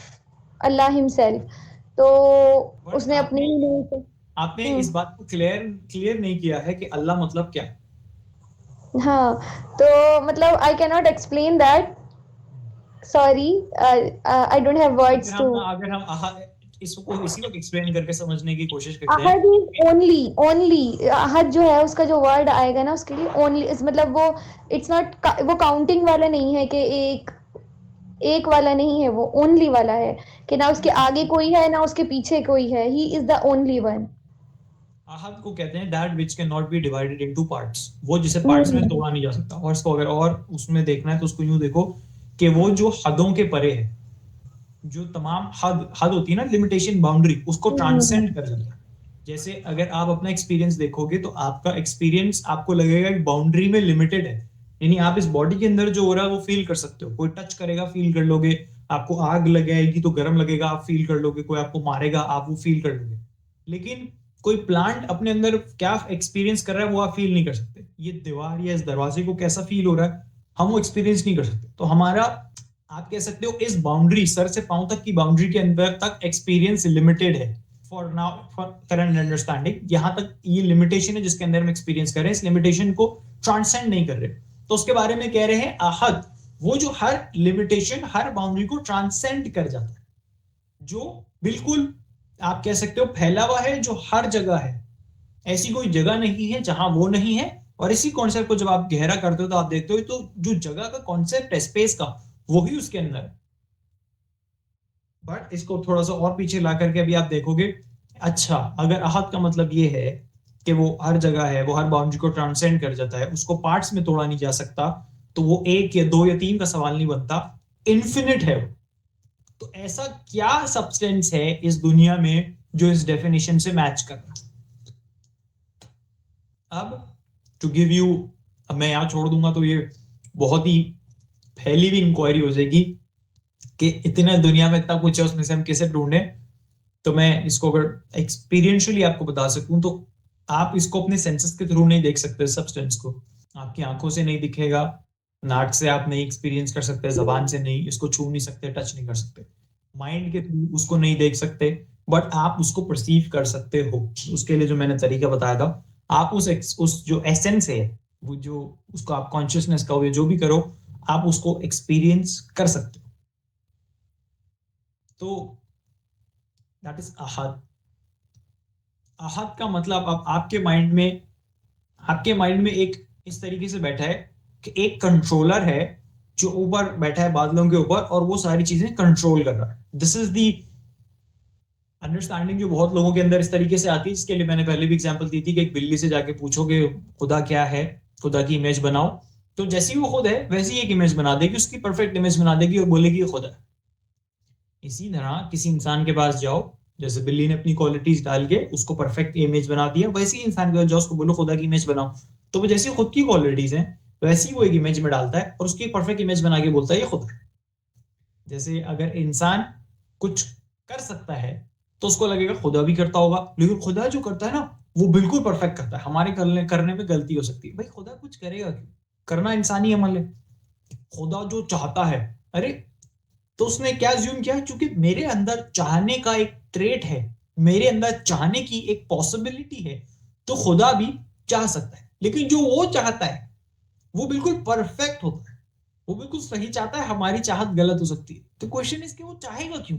Allah himself. तो बट उसने अपने आपने ही नूर से। आपने हम्म। इस बात को क्लियर क्लियर नहीं किया है कि अल्लाह मतलब क्या? हाँ, तो मतलब I can not explain that, sorry, I don't have अगर वर्ड्स टू। हम अगर हम इसको इसी वक्त एक्सप्लेन करके समझने की कोशिश करते हैं। अहद इज ओनली, ओनली अहद जो है उसका जो वर्ड आएगा ना उसके लिए ओनली इस मतलब वो इट्स नॉट, वो काउंटिंग वाला नहीं है कि एक एक वाला नहीं है, वो ओनली वाला है कि ना उसके आगे कोई है ना उसके पीछे कोई है। He is the only one. Ahad को कहते हैं that which can not be divided into parts, वो जिसे पार्ट्स में तोड़ा नहीं जा सकता। और इसको अगर और उसमें देखना है तो उसको यूं देखो कि वो जो हदों के परे है, जो तमाम हद हद होती है ना, लिमिटेशन, बाउंड्री, उसको ट्रांसेंड कर जाता है। जैसे अगर आप अपना एक्सपीरियंस देखोगे तो आपका एक्सपीरियंस आपको लगेगा कि बाउंड्री में लिमिटेड है। यानी आप इस बॉडी के अंदर जो हो रहा है वो फील कर सकते हो, कोई टच करेगा फील कर लोगे, आपको आग लगाएगी तो गर्म लगेगा, आप फील कर लोगे, कोई आपको मारेगा आप वो फील कर लोगे। लेकिन कोई प्लांट अपने अंदर क्या एक्सपीरियंस कर रहा है वो आप फील नहीं कर सकते। ये दीवार या इस दरवाजे को कैसा फील हो रहा है हम वो एक्सपीरियंस नहीं कर सकते। तो हमारा, आप कह सकते हो, इस बाउंड्री, सर से पांव तक की बाउंड्री के अंदर तक एक्सपीरियंस लिमिटेड है। For now, for current understanding, यहां तक ये लिमिटेशन है जिसके अंदर हम एक्सपीरियंस कर रहे हैं। इस लिमिटेशन को ट्रांसेंड नहीं कर रहे। तो उसके बारे में कह रहे हैं अहद, वो जो हर लिमिटेशन, हर बाउंड्री को ट्रांसेंड कर जाता है, जो बिल्कुल आप कह सकते हो फैला हुआ है, जो हर जगह है। ऐसी कोई जगह नहीं है जहां वो नहीं है। और इसी कॉन्सेप्ट को जब आप गहरा करते हो तो आप देखते हो तो जो जगह का कॉन्सेप्ट है स्पेस का, वही उसके अंदर है। बट इसको थोड़ा सा और पीछे ला करके अभी आप देखोगे, अच्छा अगर अहद का मतलब ये है कि वो हर जगह है, वो हर बाउंड्री को ट्रांसेंड कर जाता है, उसको पार्ट्स में तोड़ा नहीं जा सकता, तो वो एक या दो या तीन का सवाल नहीं बनता, इन्फिनिट है वो। तो ऐसा क्या सब्सटेंस है इस दुनिया में जो इस डेफिनेशन से मैच कर रहा है? अब टू गिव यू, अब मैं यहां छोड़ दूंगा तो ये बहुत ही फैली हुई इंक्वायरी हो जाएगी कि इतने दुनिया में इतना कुछ है, उसमें से हम कैसे ढूंढे। तो मैं इसको अगर एक्सपीरियंशियली आपको बता सकूं तो आप इसको अपने सेंसेस के थ्रू नहीं देख सकते। सब्सटेंस को आपकी आंखों से नहीं दिखेगा, नाक से आप नहीं एक्सपीरियंस कर सकते, जबान से नहीं, इसको छू नहीं सकते, टच नहीं कर सकते, माइंड के थ्रू उसको नहीं देख सकते, बट आप उसको परसीव कर सकते हो। उसके लिए जो मैंने तरीका बताया था, आप उस जो एसेंस है, वो जो उसको आप कॉन्शियसनेस का हो, जो भी करो, आप उसको एक्सपीरियंस कर सकते हो। तो दैट इज अहद। अहद का मतलब अब आपके माइंड में एक इस तरीके से बैठा है कि एक कंट्रोलर है जो ऊपर बैठा है बादलों के ऊपर, और वो सारी चीजें कंट्रोल कर रहा है। दिस इज दी अंडरस्टैंडिंग जो बहुत लोगों के अंदर इस तरीके से आती है, जिसके लिए मैंने पहले भी एग्जांपल दी थी कि एक बिल्ली से जाके पूछोगे खुदा क्या है, खुदा की इमेज बनाओ, तो जैसी वो खुद है वैसी एक इमेज बना देगी, उसकी परफेक्ट इमेज बना देगी और बोलेगी ये खुदा है। इसी तरह किसी इंसान के पास जाओ, जैसे बिल्ली ने अपनी क्वालिटीज डाल के उसको परफेक्ट इमेज बना दिया, वैसे ही इंसान के पास जाओ, उसको बोलो खुदा की इमेज बनाओ, तो वो जैसी खुद की क्वालिटीज हैं वैसी वो एक इमेज में डालता है और उसकी परफेक्ट इमेज बना के बोलता है ये खुदा है। जैसे अगर इंसान कुछ कर सकता है तो उसको लगेगा खुदा भी करता होगा, लेकिन खुदा जो करता है ना वो बिल्कुल परफेक्ट करता है, हमारे करने में गलती हो सकती है। भाई खुदा कुछ करेगा क्यों, करना इंसानी अमल है। खुदा जो चाहता है, अरे तो उसने क्या ज्यूम किया, क्योंकि मेरे अंदर चाहने का एक ट्रेट है, मेरे अंदर चाहने की एक पॉसिबिलिटी है, तो खुदा भी चाह सकता है। लेकिन जो वो चाहता है वो बिल्कुल परफेक्ट होता है, वो बिल्कुल सही चाहता है, हमारी चाहत गलत हो सकती है। तो क्वेश्चन इज कि वो चाहेगा क्यों।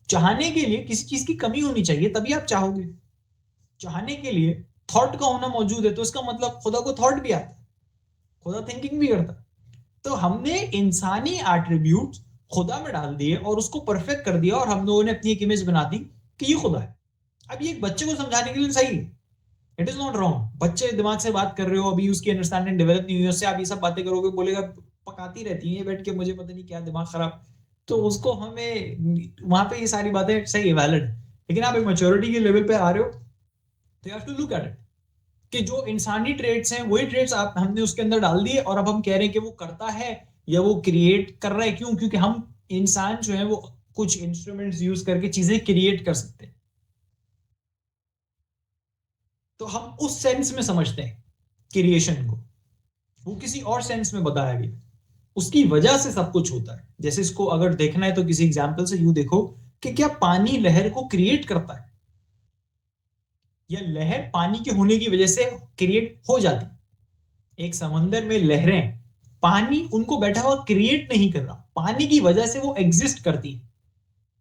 चाहने के लिए किसी चीज की कमी होनी चाहिए तभी आप चाहोगे। चाहने के लिए थॉट का होना मौजूद है, तो इसका मतलब खुदा को थॉट भी आता है, खुदा थिंकिंग भी करता है। तो हमने इंसानी एट्रीब्यूट खुदा में डाल दिए और उसको परफेक्ट कर दिया, और हम लोगों ने अपनी एक इमेज बना दी कि ये खुदा है। अब ये एक बच्चे को समझाने के लिए सही है, इट इज नॉट रॉन्ग। बच्चे दिमाग से बात कर रहे हो, अभी उसकी अंडरस्टैंडिंग डेवलप नहीं हुई, उससे आप ये सब बातें करोगे, बोलेगा पकाती रहती है बैठ के, मुझे पता नहीं क्या दिमाग खराब। तो उसको हमें वहां पे ये सारी बातें सही है, वैलिड। लेकिन आप एक मैच्योरिटी के लेवल पे आ रहे हो तो you have to look at it कि जो इंसानी ट्रेड्स हैं वही ट्रेड्स आप हमने उसके अंदर डाल दिए, और अब हम कह रहे हैं कि वो करता है या वो क्रिएट कर रहा है। क्यों? क्योंकि हम इंसान जो है वो कुछ इंस्ट्रूमेंट्स यूज करके चीजें क्रिएट कर सकते हैं, तो हम उस सेंस में समझते हैं क्रिएशन को, वो किसी और सेंस में बताया गया, उसकी वजह से सब कुछ होता है। जैसे इसको अगर देखना है तो किसी एग्जाम्पल से यूं देखो कि क्या पानी लहर को क्रिएट करता है, या लहर पानी के होने की वजह से क्रिएट हो जाती है। एक समंदर में लहरें, पानी उनको बैठा हुआ क्रिएट नहीं कर रहा, पानी की वजह से वो एग्जिस्ट करती है।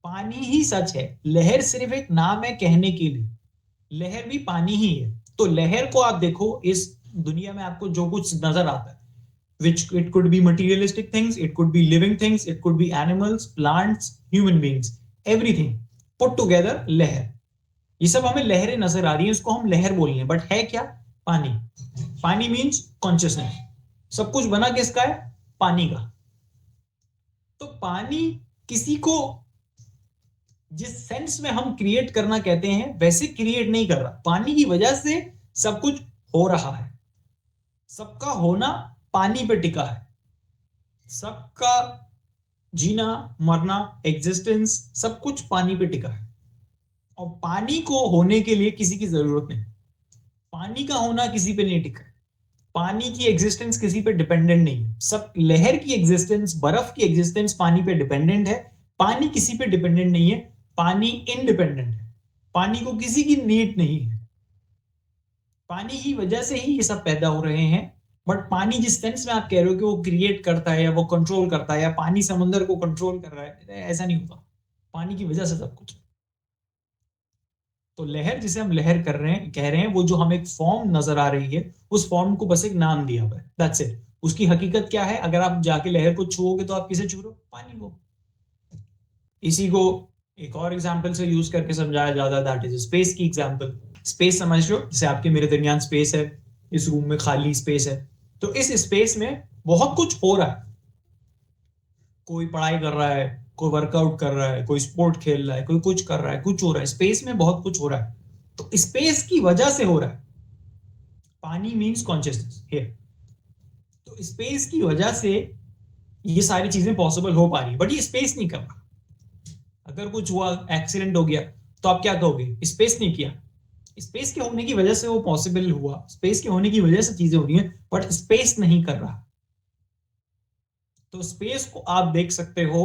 पानी ही सच है, लहर सिर्फ एक नाम है कहने के लिए, लहर भी पानी ही है। तो लहर को आप देखो, इस दुनिया में आपको जो कुछ नजर आता है, which it could be materialistic things, it could be living things, it could be animals, plants, human beings, everything put together लहर। ये सब हमें लहरें नजर आ रही हैं, इसको हम लहर बोल रहे हैं, बट है क्या? पानी। पानी मीन्स कॉन्शियसनेस। सब कुछ बना किसका है? पानी का। तो पानी किसी को जिस सेंस में हम क्रिएट करना कहते हैं वैसे क्रिएट नहीं कर रहा, पानी की वजह से सब कुछ हो रहा है। सबका होना पानी पे टिका है, सबका जीना मरना एग्जिस्टेंस सब कुछ पानी पे टिका है। और पानी को होने के लिए किसी की जरूरत नहीं, पानी का होना किसी पे नहीं टिका, पानी की एग्जिस्टेंस किसी पे डिपेंडेंट नहीं है। सब लहर की एग्जिस्टेंस, बर्फ की एग्जिस्टेंस पानी पे डिपेंडेंट है, पानी किसी पे डिपेंडेंट नहीं है, पानी इंडिपेंडेंट है, पानी को किसी की नीड नहीं है। पानी की वजह से ही ये सब पैदा हो रहे हैं। बट पानी जिस सेंस में आप कह रहे हो कि वो क्रिएट करता है या वो कंट्रोल करता है या पानी समंदर को कंट्रोल कर रहा है, ऐसा नहीं होता। पानी की वजह से सब कुछ। तो लहर जिसे हम लहर कर रहे हैं, कह रहे हैं, वो जो हमें एक फॉर्म नजर आ रही है, उस फॉर्म को बस एक नाम दिया हुआ है, दैट्स इट। उसकी हकीकत क्या है? अगर आप जाके लहर को छुओगे तो आप किसे छू रहे हो? पानी को। इसी को एक और एग्जांपल से यूज करके समझाया जाता है, दैट इज स्पेस की एग्जांपल। स्पेस समझ रहे हो? जैसे आपके मेरे दरमियान स्पेस है, इस रूम में खाली स्पेस है, तो इस स्पेस में बहुत कुछ हो रहा है। कोई पढ़ाई कर रहा है, कोई वर्कआउट कर रहा है, कोई स्पोर्ट खेल रहा है, कोई कुछ कर रहा है, कुछ हो रहा है, स्पेस में बहुत कुछ हो रहा है। तो स्पेस की वजह से हो रहा है। पानी मीन्स कॉन्शियसनेस हियर। तो स्पेस की वजह से ये सारी चीजें पॉसिबल हो पा रही है, बट ये स्पेस नहीं कर रहा। अगर कुछ हुआ, एक्सीडेंट हो गया, तो आप क्या कहोगे? स्पेस नहीं किया। स्पेस के होने की वजह से वो पॉसिबल हुआ, स्पेस के होने की वजह से चीजें हो रही हैं, बट स्पेस नहीं कर रहा। तो स्पेस को आप देख सकते हो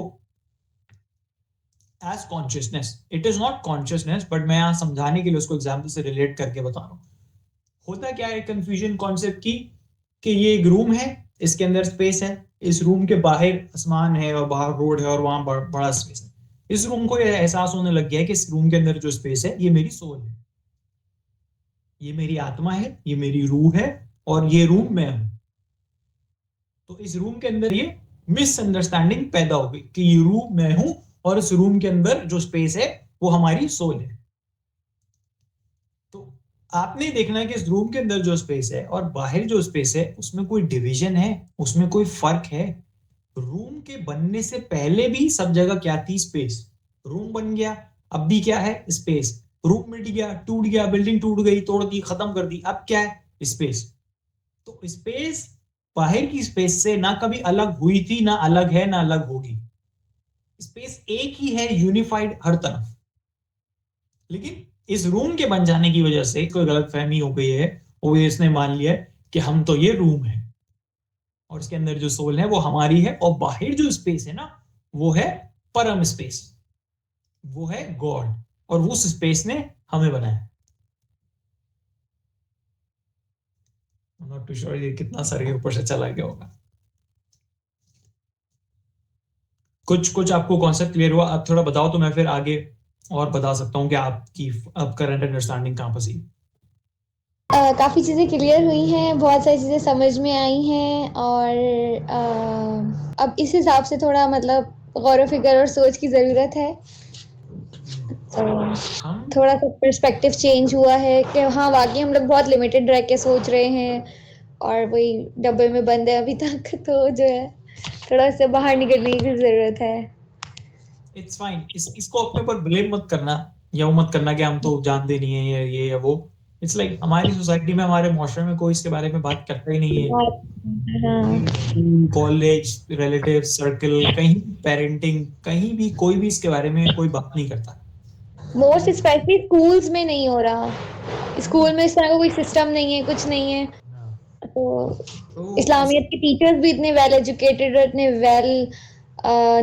as consciousness. It is not consciousness, but मैं यहां समझाने के लिए उसको एग्जाम्पल से रिलेट करके बता रहा हूं। होता क्या है कंफ्यूजन कॉन्सेप्ट की, कि ये एक रूम है, इसके अंदर स्पेस है, इस रूम के बाहर आसमान है और बाहर रोड है और वहां बड़ा स्पेस है। इस रूम को यह एहसास होने लग गया है कि इस रूम के अंदर जो स्पेस है ये मेरी सोल है, ये मेरी आत्मा है, ये मेरी रूह है, और ये रूम मैं हूं। तो इस रूम के अंदर ये मिसअंडरस्टैंडिंग पैदा हो गई कि ये रूम मैं हूं और इस रूम के अंदर जो स्पेस है वो हमारी सोल है। तो आपने देखना है कि इस रूम के अंदर जो स्पेस है और बाहर जो स्पेस है उसमें कोई डिवीजन है, उसमें कोई फर्क है। रूम के बनने से पहले भी सब जगह क्या थी? स्पेस। रूम बन गया, अब भी क्या है? स्पेस। रूम मिट गया, टूट गया, बिल्डिंग टूट गई, तोड़ दी, खत्म कर दी, अब क्या है? स्पेस। तो स्पेस बाहर की स्पेस से ना कभी अलग हुई थी, ना अलग है, ना अलग होगी। स्पेस एक ही है, यूनिफाइड हर तरफ। लेकिन इस रूम के बन जाने की वजह से कोई गलतफहमी हो गई है, वो इसने मान लिया है कि हम तो ये रूम है और इसके अंदर जो सोल है वो हमारी है, और बाहर जो स्पेस है ना वो है परम स्पेस, वो है गॉड, और उस स्पेस ने हमें बनाया। नॉट टू श्योर ये कितना सर के ऊपर से चला गया होगा। कुछ कुछ आपको कॉन्सेप्ट क्लियर हुआ? आप थोड़ा बताओ तो मैं फिर आगे और बता सकता हूँ कि आपकी अब करंट अंडरस्टैंडिंग कहाँ फंसी। काफ़ी चीज़ें क्लियर हुई हैं, बहुत सारी चीज़ें समझ में आई हैं, और अब इस हिसाब से थोड़ा मतलब गौर व फिक्र और सोच की ज़रूरत है। तो हम थोड़ा सा पर्सपेक्टिव चेंज हुआ है कि हाँ वाकई हम लोग बहुत लिमिटेड रह के सोच रहे हैं और वही डब्बे में बंद है अभी तक, तो जो है थोड़ा इससे बाहर निकलने की ज़रूरत है। इट्स फाइन, इसको अपने ऊपर ब्लेम मत करना, या वो मत करना कि हम तो जानते नहीं है या ये या वो। इट्स लाइक हमारी सोसाइटी में, हमारे मुआशरे में कोई इसके बारे में बात करता ही नहीं है। हाँ, कॉलेज, रिलेटिव सर्कल, कहीं पेरेंटिंग, कहीं भी कोई भी इसके बारे में कोई बात नहीं करता। मोस्ट स्पेशली स्कूल्स में नहीं हो रहा। स्कूल में इस तरह का कोई सिस्टम नहीं है, कुछ नहीं है। तो तो इस्लामियत के टीचर्स भी इतने वेल एजुकेटेड और इतने वेल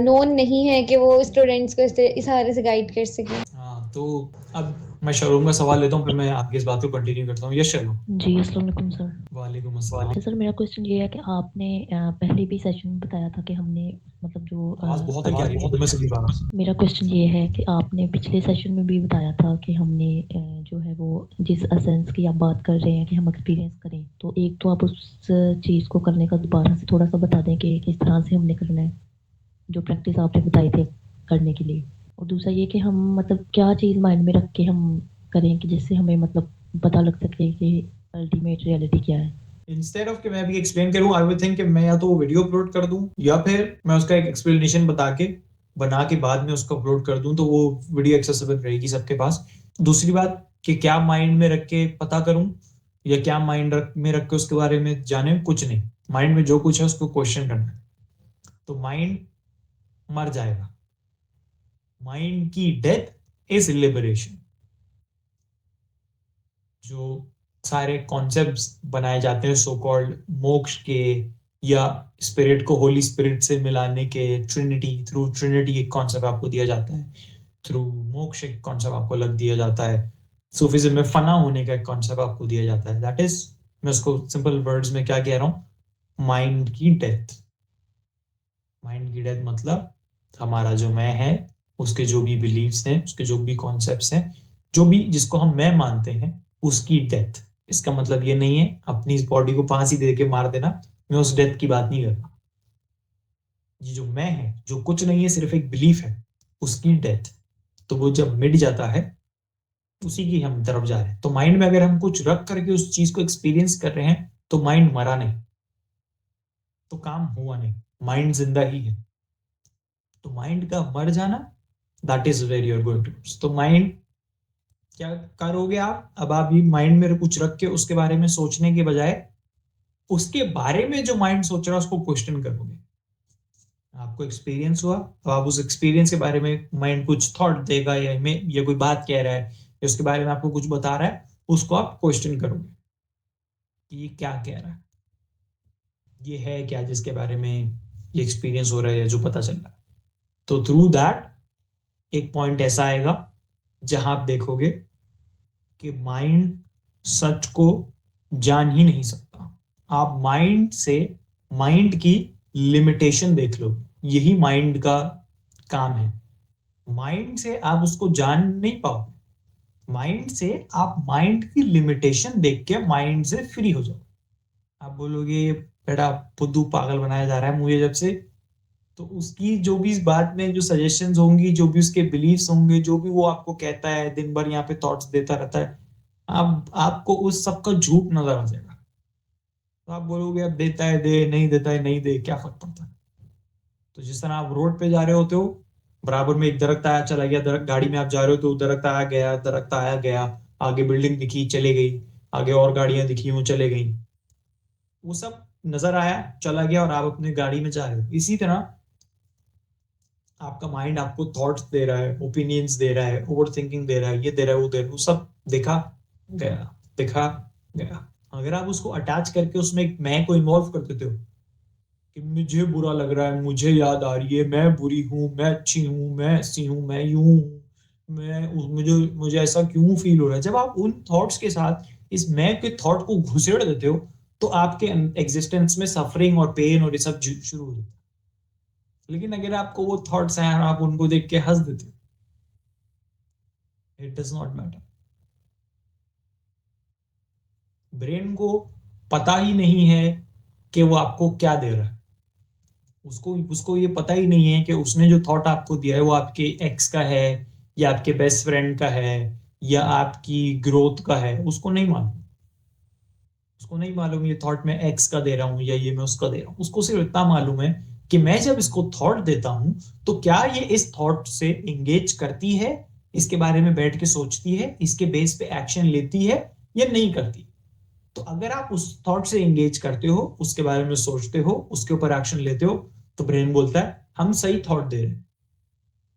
नोन नहीं है कि वो स्टूडेंट्स को इस तरह से गाइड कर सके। हाँ, तो अब मैं शर्म का सवाल लेता हूँ, फिर मैं आगे इस बात को कंटिन्यू करता हूँ। यस शर्म। जी, अस्सलाम वालेकुम सर। वालेकुम अस्सलाम। तो सर मेरा क्वेश्चन ये है कि आपने पहले भी सेशन में बताया था कि हमने मतलब जो आवाज बहुत हल्की आ रही है, बहुत मैं समझ पा रहा हूँ। मेरा क्वेश्चन ये है कि आपने पिछले सेशन में भी बताया था कि हमने जो है वो जिस एसेंस की आप बात कर रहे हैं कि हम एक्सपीरियंस करें, तो एक तो आप उस चीज़ को करने का दोबारा से थोड़ा सा बता दें कि किस तरह से हमने करना है, जो प्रैक्टिस आपने बताई थी करने के लिए। और दूसरा ये कि हम मतलब क्या चीज़ माइंड में रख के हम करें कि जिससे हमें मतलब पता लग सके कि अल्टीमेट रियलिटी क्या है। इंस्टेड ऑफ कि मैं अभी एक्सप्लेन करूं, आई वुड थिंक कि मैं या तो वीडियो अपलोड कर दूं या फिर मैं उसका एक एक्सप्लेनेशन बना के बाद में उसको अपलोड कर दूं, तो वो वीडियो एक्सेसिबल रहेगी सबके पास। दूसरी बात कि क्या माइंड में रख के पता करूं या क्या माइंड में रख के उसके बारे में जाने, कुछ नहीं। माइंड में जो कुछ है उसको क्वेश्चन करना है, तो माइंड मर जाएगा। माइंड की डेथ इज लिबरेशन। जो सारे कॉन्सेप्ट्स बनाए जाते हैं सो कॉल्ड मोक्ष के, या स्पिरिट को होली स्पिरिट से मिलाने के, ट्रिनिटी, थ्रू ट्रिनिटी एक कॉन्सेप्ट आपको दिया जाता है, थ्रू मोक्ष एक कॉन्सेप्ट आपको लग दिया जाता है, सूफीज्म में फना होने का एक कॉन्सेप्ट आपको दिया जाता है। दैट इज, मैं उसको सिंपल वर्ड्स में क्या कह रहा हूं, माइंड की डेथ। माइंड की डेथ मतलब हमारा जो मैं है, उसके जो भी बिलीव्स हैं, उसके जो भी कॉन्सेप्ट्स हैं, जो भी जिसको हम मैं मानते हैं, उसकी डेथ। इसका मतलब ये नहीं है अपनी इस बॉडी को फांसी दे के मार देना, मैं उस डेथ की बात नहीं कर रहा। ये जो मैं है, जो कुछ नहीं है, सिर्फ एक बिलीफ है, उसकी डेथ। तो वो जब मिट जाता है, उसी की हम तरफ जा रहे हैं। तो माइंड में अगर हम कुछ रख करके उस चीज को एक्सपीरियंस कर रहे हैं, तो माइंड मरा नहीं, तो काम हुआ नहीं, माइंड जिंदा ही है। तो माइंड का मर जाना, that is where you are going to. तो माइंड क्या करोगे आप? अब आप ये माइंड में कुछ रख के उसके बारे में सोचने के बजाय, उसके बारे में जो माइंड सोच रहा है उसको क्वेश्चन करोगे। आपको एक्सपीरियंस हुआ, अब आप उस एक्सपीरियंस के बारे में माइंड कुछ थॉट देगा, या कोई बात कह रहा है, या उसके बारे में आपको कुछ बता रहा है, उसको आप क्वेश्चन करोगे कि ये क्या कह रहा है, ये है क्या जिसके बारे में ये एक्सपीरियंस हो रहा है या जो पता चल रहा है। तो थ्रू दैट एक पॉइंट ऐसा आएगा जहां आप देखोगे कि माइंड सच को जान ही नहीं सकता। आप माइंड से माइंड की लिमिटेशन देख लो, यही माइंड का काम है। माइंड से आप उसको जान नहीं पाओगे, माइंड से आप माइंड की लिमिटेशन देख के माइंड से फ्री हो जाओ। आप बोलोगे बेटा बुद्धू पागल बनाया जा रहा है मुझे जब से, तो उसकी जो भी इस बात में जो सजेशंस होंगी, जो भी उसके बिलीव्स होंगे, जो भी वो आपको कहता है, दिन भर यहाँ पे थॉट्स देता रहता है, आपको उस सब का झूठ नजर आ जाएगा। तो आप बोलोगे अब देता है दे, नहीं देता है नहीं दे, क्या फर्क पड़ता है। तो जिस तरह आप रोड पे जा रहे होते हो, बराबर में एक दरख्त आया चला गया, दरख्त, गाड़ी में आप जा रहे हो तो दरख्त आया गया, दरख्त आया गया, आगे बिल्डिंग दिखी चले गई, आगे और गाड़ियां दिखी वो चले गई, वो सब नजर आया चला गया और आप अपनी गाड़ी में जा रहे हो। इसी तरह आपका माइंड आपको थॉट्स दे रहा है, ओपिनियंस दे रहा है, ओवर थिंकिंग दे रहा है, ये दे रहा है, वो दे रहा है, वो सब देखा गया, देखा गया। अगर आप उसको अटैच करके उसमें एक मैं को इन्वॉल्व कर देते हो कि मुझे बुरा लग रहा है, मुझे याद आ रही है, मैं बुरी हूँ, मैं अच्छी हूँ, मैं ऐसी हूँ, मैं यूं हूँ, मुझे मुझे ऐसा क्यों फील हो रहा है, जब आप उन थॉट्स के साथ इस मैं के थॉट को घुसेड़ देते हो तो आपके एग्जिस्टेंस में सफरिंग और पेन और ये सब शुरू हो जाता है। लेकिन अगर आपको वो थॉट्स हैं और आप उनको देख के हंस देते हो, it does not matter. Brain को पता ही नहीं है कि वो आपको क्या दे रहा है, उसको उसको ये पता ही नहीं है कि उसने जो थॉट आपको दिया है वो आपके एक्स का है या आपके बेस्ट फ्रेंड का है या आपकी ग्रोथ का है, उसको नहीं मालूम। उसको नहीं मालूम ये थॉट मैं एक्स का दे रहा हूँ या ये मैं उसका दे रहा हूँ। उसको सिर्फ इतना मालूम है कि मैं जब इसको थॉट देता हूं तो क्या ये इस थॉट से एंगेज करती है, इसके बारे में बैठ के सोचती है, इसके बेस पे एक्शन लेती है या नहीं करती। तो अगर आप उस थॉट से एंगेज करते हो, उसके बारे में सोचते हो, उसके ऊपर एक्शन लेते हो, तो ब्रेन बोलता है हम सही थॉट दे रहे हैं।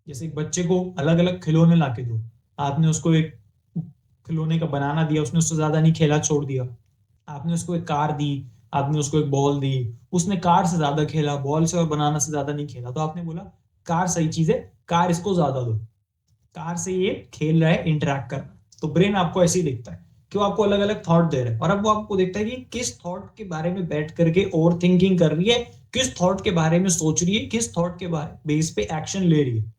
जैसे एक बच्चे को अलग अलग खिलौने लाके दो, आपने उसको एक खिलौने का बनाना दिया, उसने उससे ज्यादा नहीं खेला, छोड़ दिया। आपने उसको एक कार दी, आपने उसको एक बॉल दी, उसने कार से ज्यादा खेला, बॉल से और बनाना से ज्यादा नहीं खेला, तो आपने बोला कार सही चीज है, कार इसको ज्यादा दो, कार से ये खेल रहा है, इंटरेक्ट कर रहा है। तो ब्रेन आपको ऐसे ही दिखता है कि वो आपको अलग अलग थॉट दे रहा है और अब वो आपको देखता है कि किस थॉट के बारे में बैठ करके ओवर थिंकिंग कर रही है, किस थॉट के बारे में सोच रही है, किस थॉट के बेस पे एक्शन ले रही है,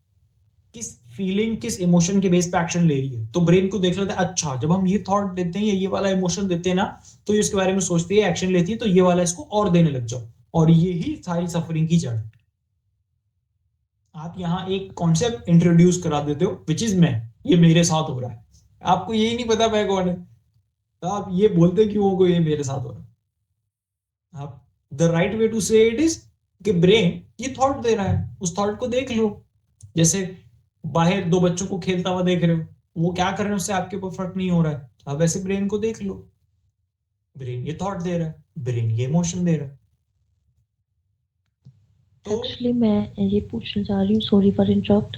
किस फीलिंग किस इमोशन के बेस पे एक्शन ले रही है। तो ब्रेन को देख लेता है अच्छा जब हम ये थॉट देते हैं या ये वाला इमोशन देते हैं ना तो ये इसके बारे में सोचती है, एक्शन लेती है, तो ये वाला इसको और देने लग जाओ। और ये ही सारी सफरिंग की जड़। आप यहाँ एक कॉन्सेप्ट इंट्रोड्यूस करा देते हो विच इज मैं, ये मेरे साथ हो रहा है, आपको यही नहीं पता मैं कौन है, तो आप ये बोलते क्यों हो को ये मेरे साथ हो रहा है। आप द राइट वे टू से इट इज कि ब्रेन ये थॉट दे रहा है, उस थॉट को देख लो। जैसे बाहर दो बच्चों को खेलता हुआ देख रहे हो, वो क्या कर रहे हैं उससे आपके ऊपर फर्क नहीं हो रहा है, तो आप ऐसे ब्रेन को देख लो, ब्रेन ये थॉट दे रहा है, ब्रेन ये इमोशन दे रहा है। तो एक्चुअली मैं ये पूछना चाह रही हूँ, सॉरी फॉर इंटरप्ट।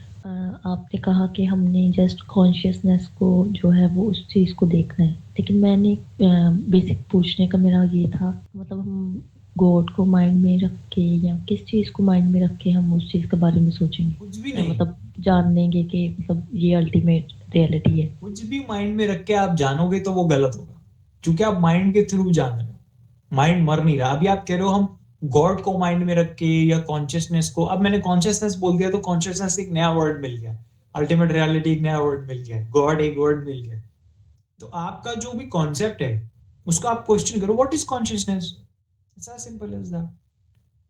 आपने कहा कि हमने जस्ट कॉन्शियसनेस को जो है वो उस चीज़ को देखना है, लेकिन मैंने बेसिक पूछने का मेरा ये था मतलब हम गॉड को माइंड में रख के या किस चीज़ को माइंड में रख के हम उस चीज़ के बारे में सोचेंगे, कुछ भी नहीं, मतलब जान लेंगे कि मतलब ये अल्टीमेट रियलिटी है। कुछ भी माइंड में रख के आप जानोगे तो वो गलत होगा, क्योंकि आप माइंड के थ्रू जान रहे हो, माइंड मर नहीं रहा। अभी आप कह रहे हो हम गॉड को माइंड में रख के या कॉन्शियसनेस को, अब मैंने कॉन्शियसनेस बोल दिया तो कॉन्शियसनेस एक नया वर्ड मिल गया, अल्टीमेट रियलिटी एक नया वर्ड मिल गया, गॉड एक वर्ड मिल गया। तो आपका जो भी कॉन्सेप्ट है उसको आप क्वेश्चन करो, what is consciousness, it's as simple as that.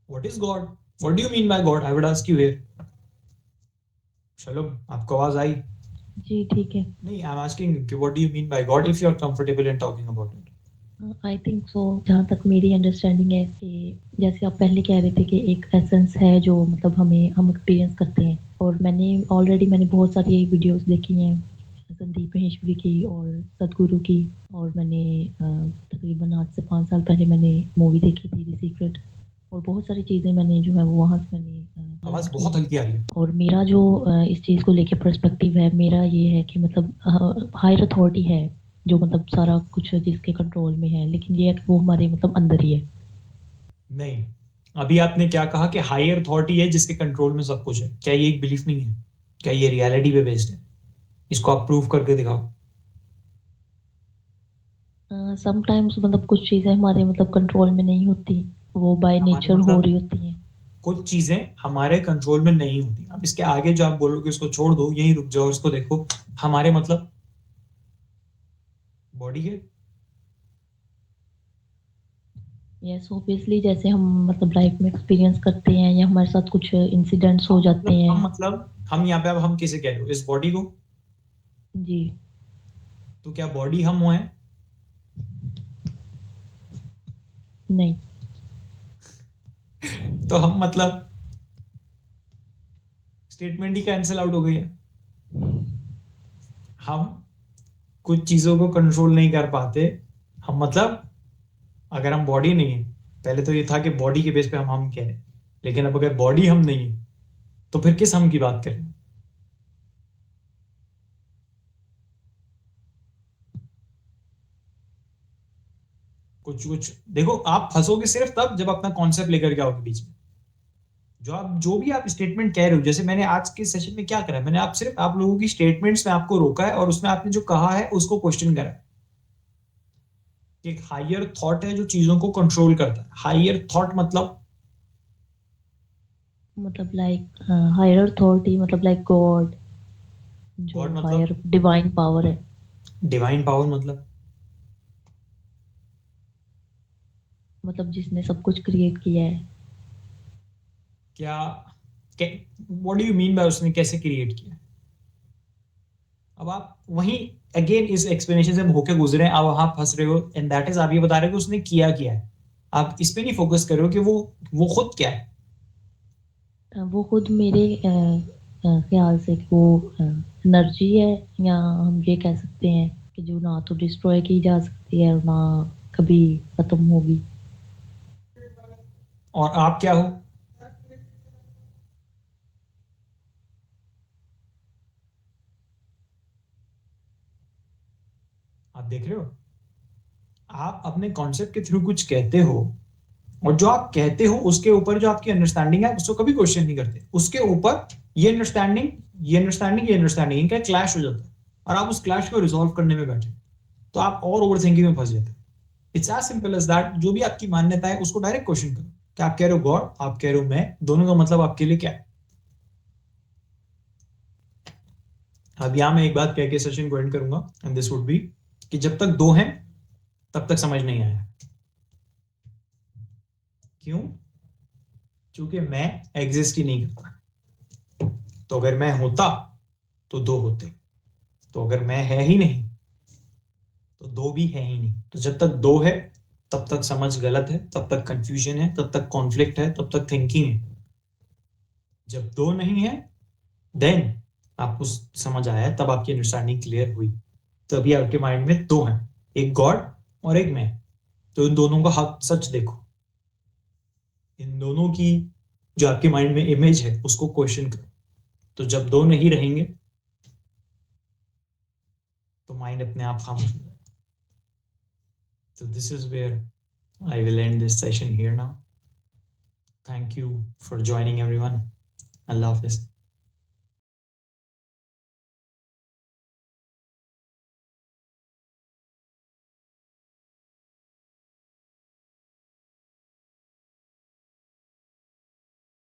What is God, what do you mean by God, I would ask you here. चलो आपको आवाज आई? जी ठीक है। नहीं, आई एम आस्किंग कि what do you mean by God if you are comfortable in talking about it. I think so, जहाँ तक मेरी अंडरस्टैंडिंग है कि जैसे आप पहले कह रहे थे कि एक एसेंस है जो मतलब हम एक्सपीरियंस करते हैं, और मैंने बहुत सारी वीडियोस देखी हैं संदीप महेश्वरी की और सदगुरु की, और मैंने तकरीबन 8 से 5 साल पहले मैंने मूवी देखी थी द सीक्रेट, और बहुत सारी चीज़ें मैंने जो है वो वहाँ से मैंने आवाज learn बहुत की। हल्की आ रही है। और मेरा जो इस चीज़ को लेके पर्सपेक्टिव है मेरा ये है कि मतलब हायर अथॉरिटी है जो मतलब सारा कुछ जिसके कंट्रोल में है, लेकिन ये है कि वो हमारे मतलब अंदर ही है। नहीं, अभी आपने क्या कहा कि हायर अथॉरिटी है जिसके कंट्रोल में सब कुछ है, क्या ये एक बिलीफ नहीं है, क्या ये रियलिटी पे बेस्ड है? इसको आप प्रूव करके दिखाओ। समटाइम्स मतलब कुछ चीज़ें हमारे मतलब कंट्रोल में नहीं होती, वो बाय हमारे नेचर हो मतलब रही होती हैं। कुछ चीजें हमारे कंट्रोल में नहीं होती। अब इसके आगे जो आप बोलोगे इसको छोड़ दो, यहीं रुक जाओ, इसको देखो। हमारे मतलब बॉडी है। यस ऑब्वियसली, जैसे हम मतलब लाइफ में एक्सपीरियंस करते हैं या हमारे साथ कुछ इंसिडेंट्स हो जाते हैं। हम यहाँ पे अब हम किसे कह रहे हो, इस बॉडी को? जी। तो क्या बॉडी हम हुए हैं? नहीं। तो हम मतलब स्टेटमेंट ही कैंसिल आउट हो गई है। हम कुछ चीजों को कंट्रोल नहीं कर पाते। हम मतलब अगर हम बॉडी नहीं है, पहले तो ये था कि बॉडी के बेस पे हम कह रहे हैं, लेकिन अब अगर बॉडी हम नहीं है तो फिर किस हम की बात करें? कुछ कुछ देखो, आप फंसोगे सिर्फ तब जब अपना कॉन्सेप्ट लेकर के आओगे बीच में। जो भी आप स्टेटमेंट कह रहे हो, जैसे मैंने आज के सेशन में क्या करा, मैंने आप लोगों की स्टेटमेंट्स में आपको रोका है और उसमें आपने जो कहा है उसको क्वेश्चन करा है। एक हायर थॉट है जो चीजों को कंट्रोल करता है। हायर थॉट मतलब लाइक हायर अथॉरिटी, मतलब लाइक गॉड, जो गॉड मतलब हायर डिवाइन पावर है। डिवाइन पावर मतलब जिसने सब कुछ क्रिएट किया है। क्या, what do you mean bye उसने कैसे क्रिएट किया? अब आप वहीं अगेन इस एक्सप्लेनेशन से होके गुजरे, अब वहां फंस रहे हो, एंड दैट इज आप ये बता रहे हो कि उसने किया क्या है। आप इस पे नहीं फोकस कर रहे हो कि वो खुद क्या है। वो खुद मेरे ख्याल से वो एनर्जी है, या हम ये कह सकते हैं कि जो ना तो डिस्ट्रॉय की जा सकती है और ना कभी खत्म होगी। और आप क्या हो? आप देख रहे हो, आप अपने कॉन्सेप्ट के थ्रू कुछ कहते हो, और जो आप कहते हो उसके ऊपर जो आपकी अंडरस्टैंडिंग है उसको कभी क्वेश्चन नहीं करते। उसके ऊपर ये अंडरस्टैंडिंग इनका क्लैश हो जाता है, और आप उस क्लैश को रिजॉल्व करने में बैठे, तो आप और ओवर थिंकिंग में फंस जाते हैं। It's as simple as that. जो भी आपकी मान्यता है उसको डायरेक्ट क्वेश्चन करो कि आप कह रहे हो गॉड, आप कह रहे हो मैं, दोनों का मतलब आपके लिए क्या है। अब यहां मैं एक बात कह के सेशन को एंड करूंगा, एंड दिस वुड बी कि जब तक दो हैं तब तक समझ नहीं आया। क्यों? क्योंकि मैं एग्जिस्ट ही नहीं करता। तो अगर मैं होता तो दो होते, तो अगर मैं है ही नहीं तो दो भी है ही नहीं। तो जब तक दो है तब तक समझ गलत है, तब तक कंफ्यूजन है, तब तक कॉन्फ्लिक्ट है, तब तक थिंकिंग है। जब दो नहीं है देन आपको समझ आया, तब आपकी अंडरस्टैंडिंग क्लियर हुई, तभी आपके माइंड में दो हैं, एक गॉड और एक मैं। तो इन दोनों का हक सच देखो, इन दोनों की जो आपके माइंड में इमेज है उसको क्वेश्चन करो। तो जब दो नहीं रहेंगे तो माइंड अपने आप खामोश हो जाएगा। So this is where I will end this session here now. Thank you for joining everyone. Allah Hafiz.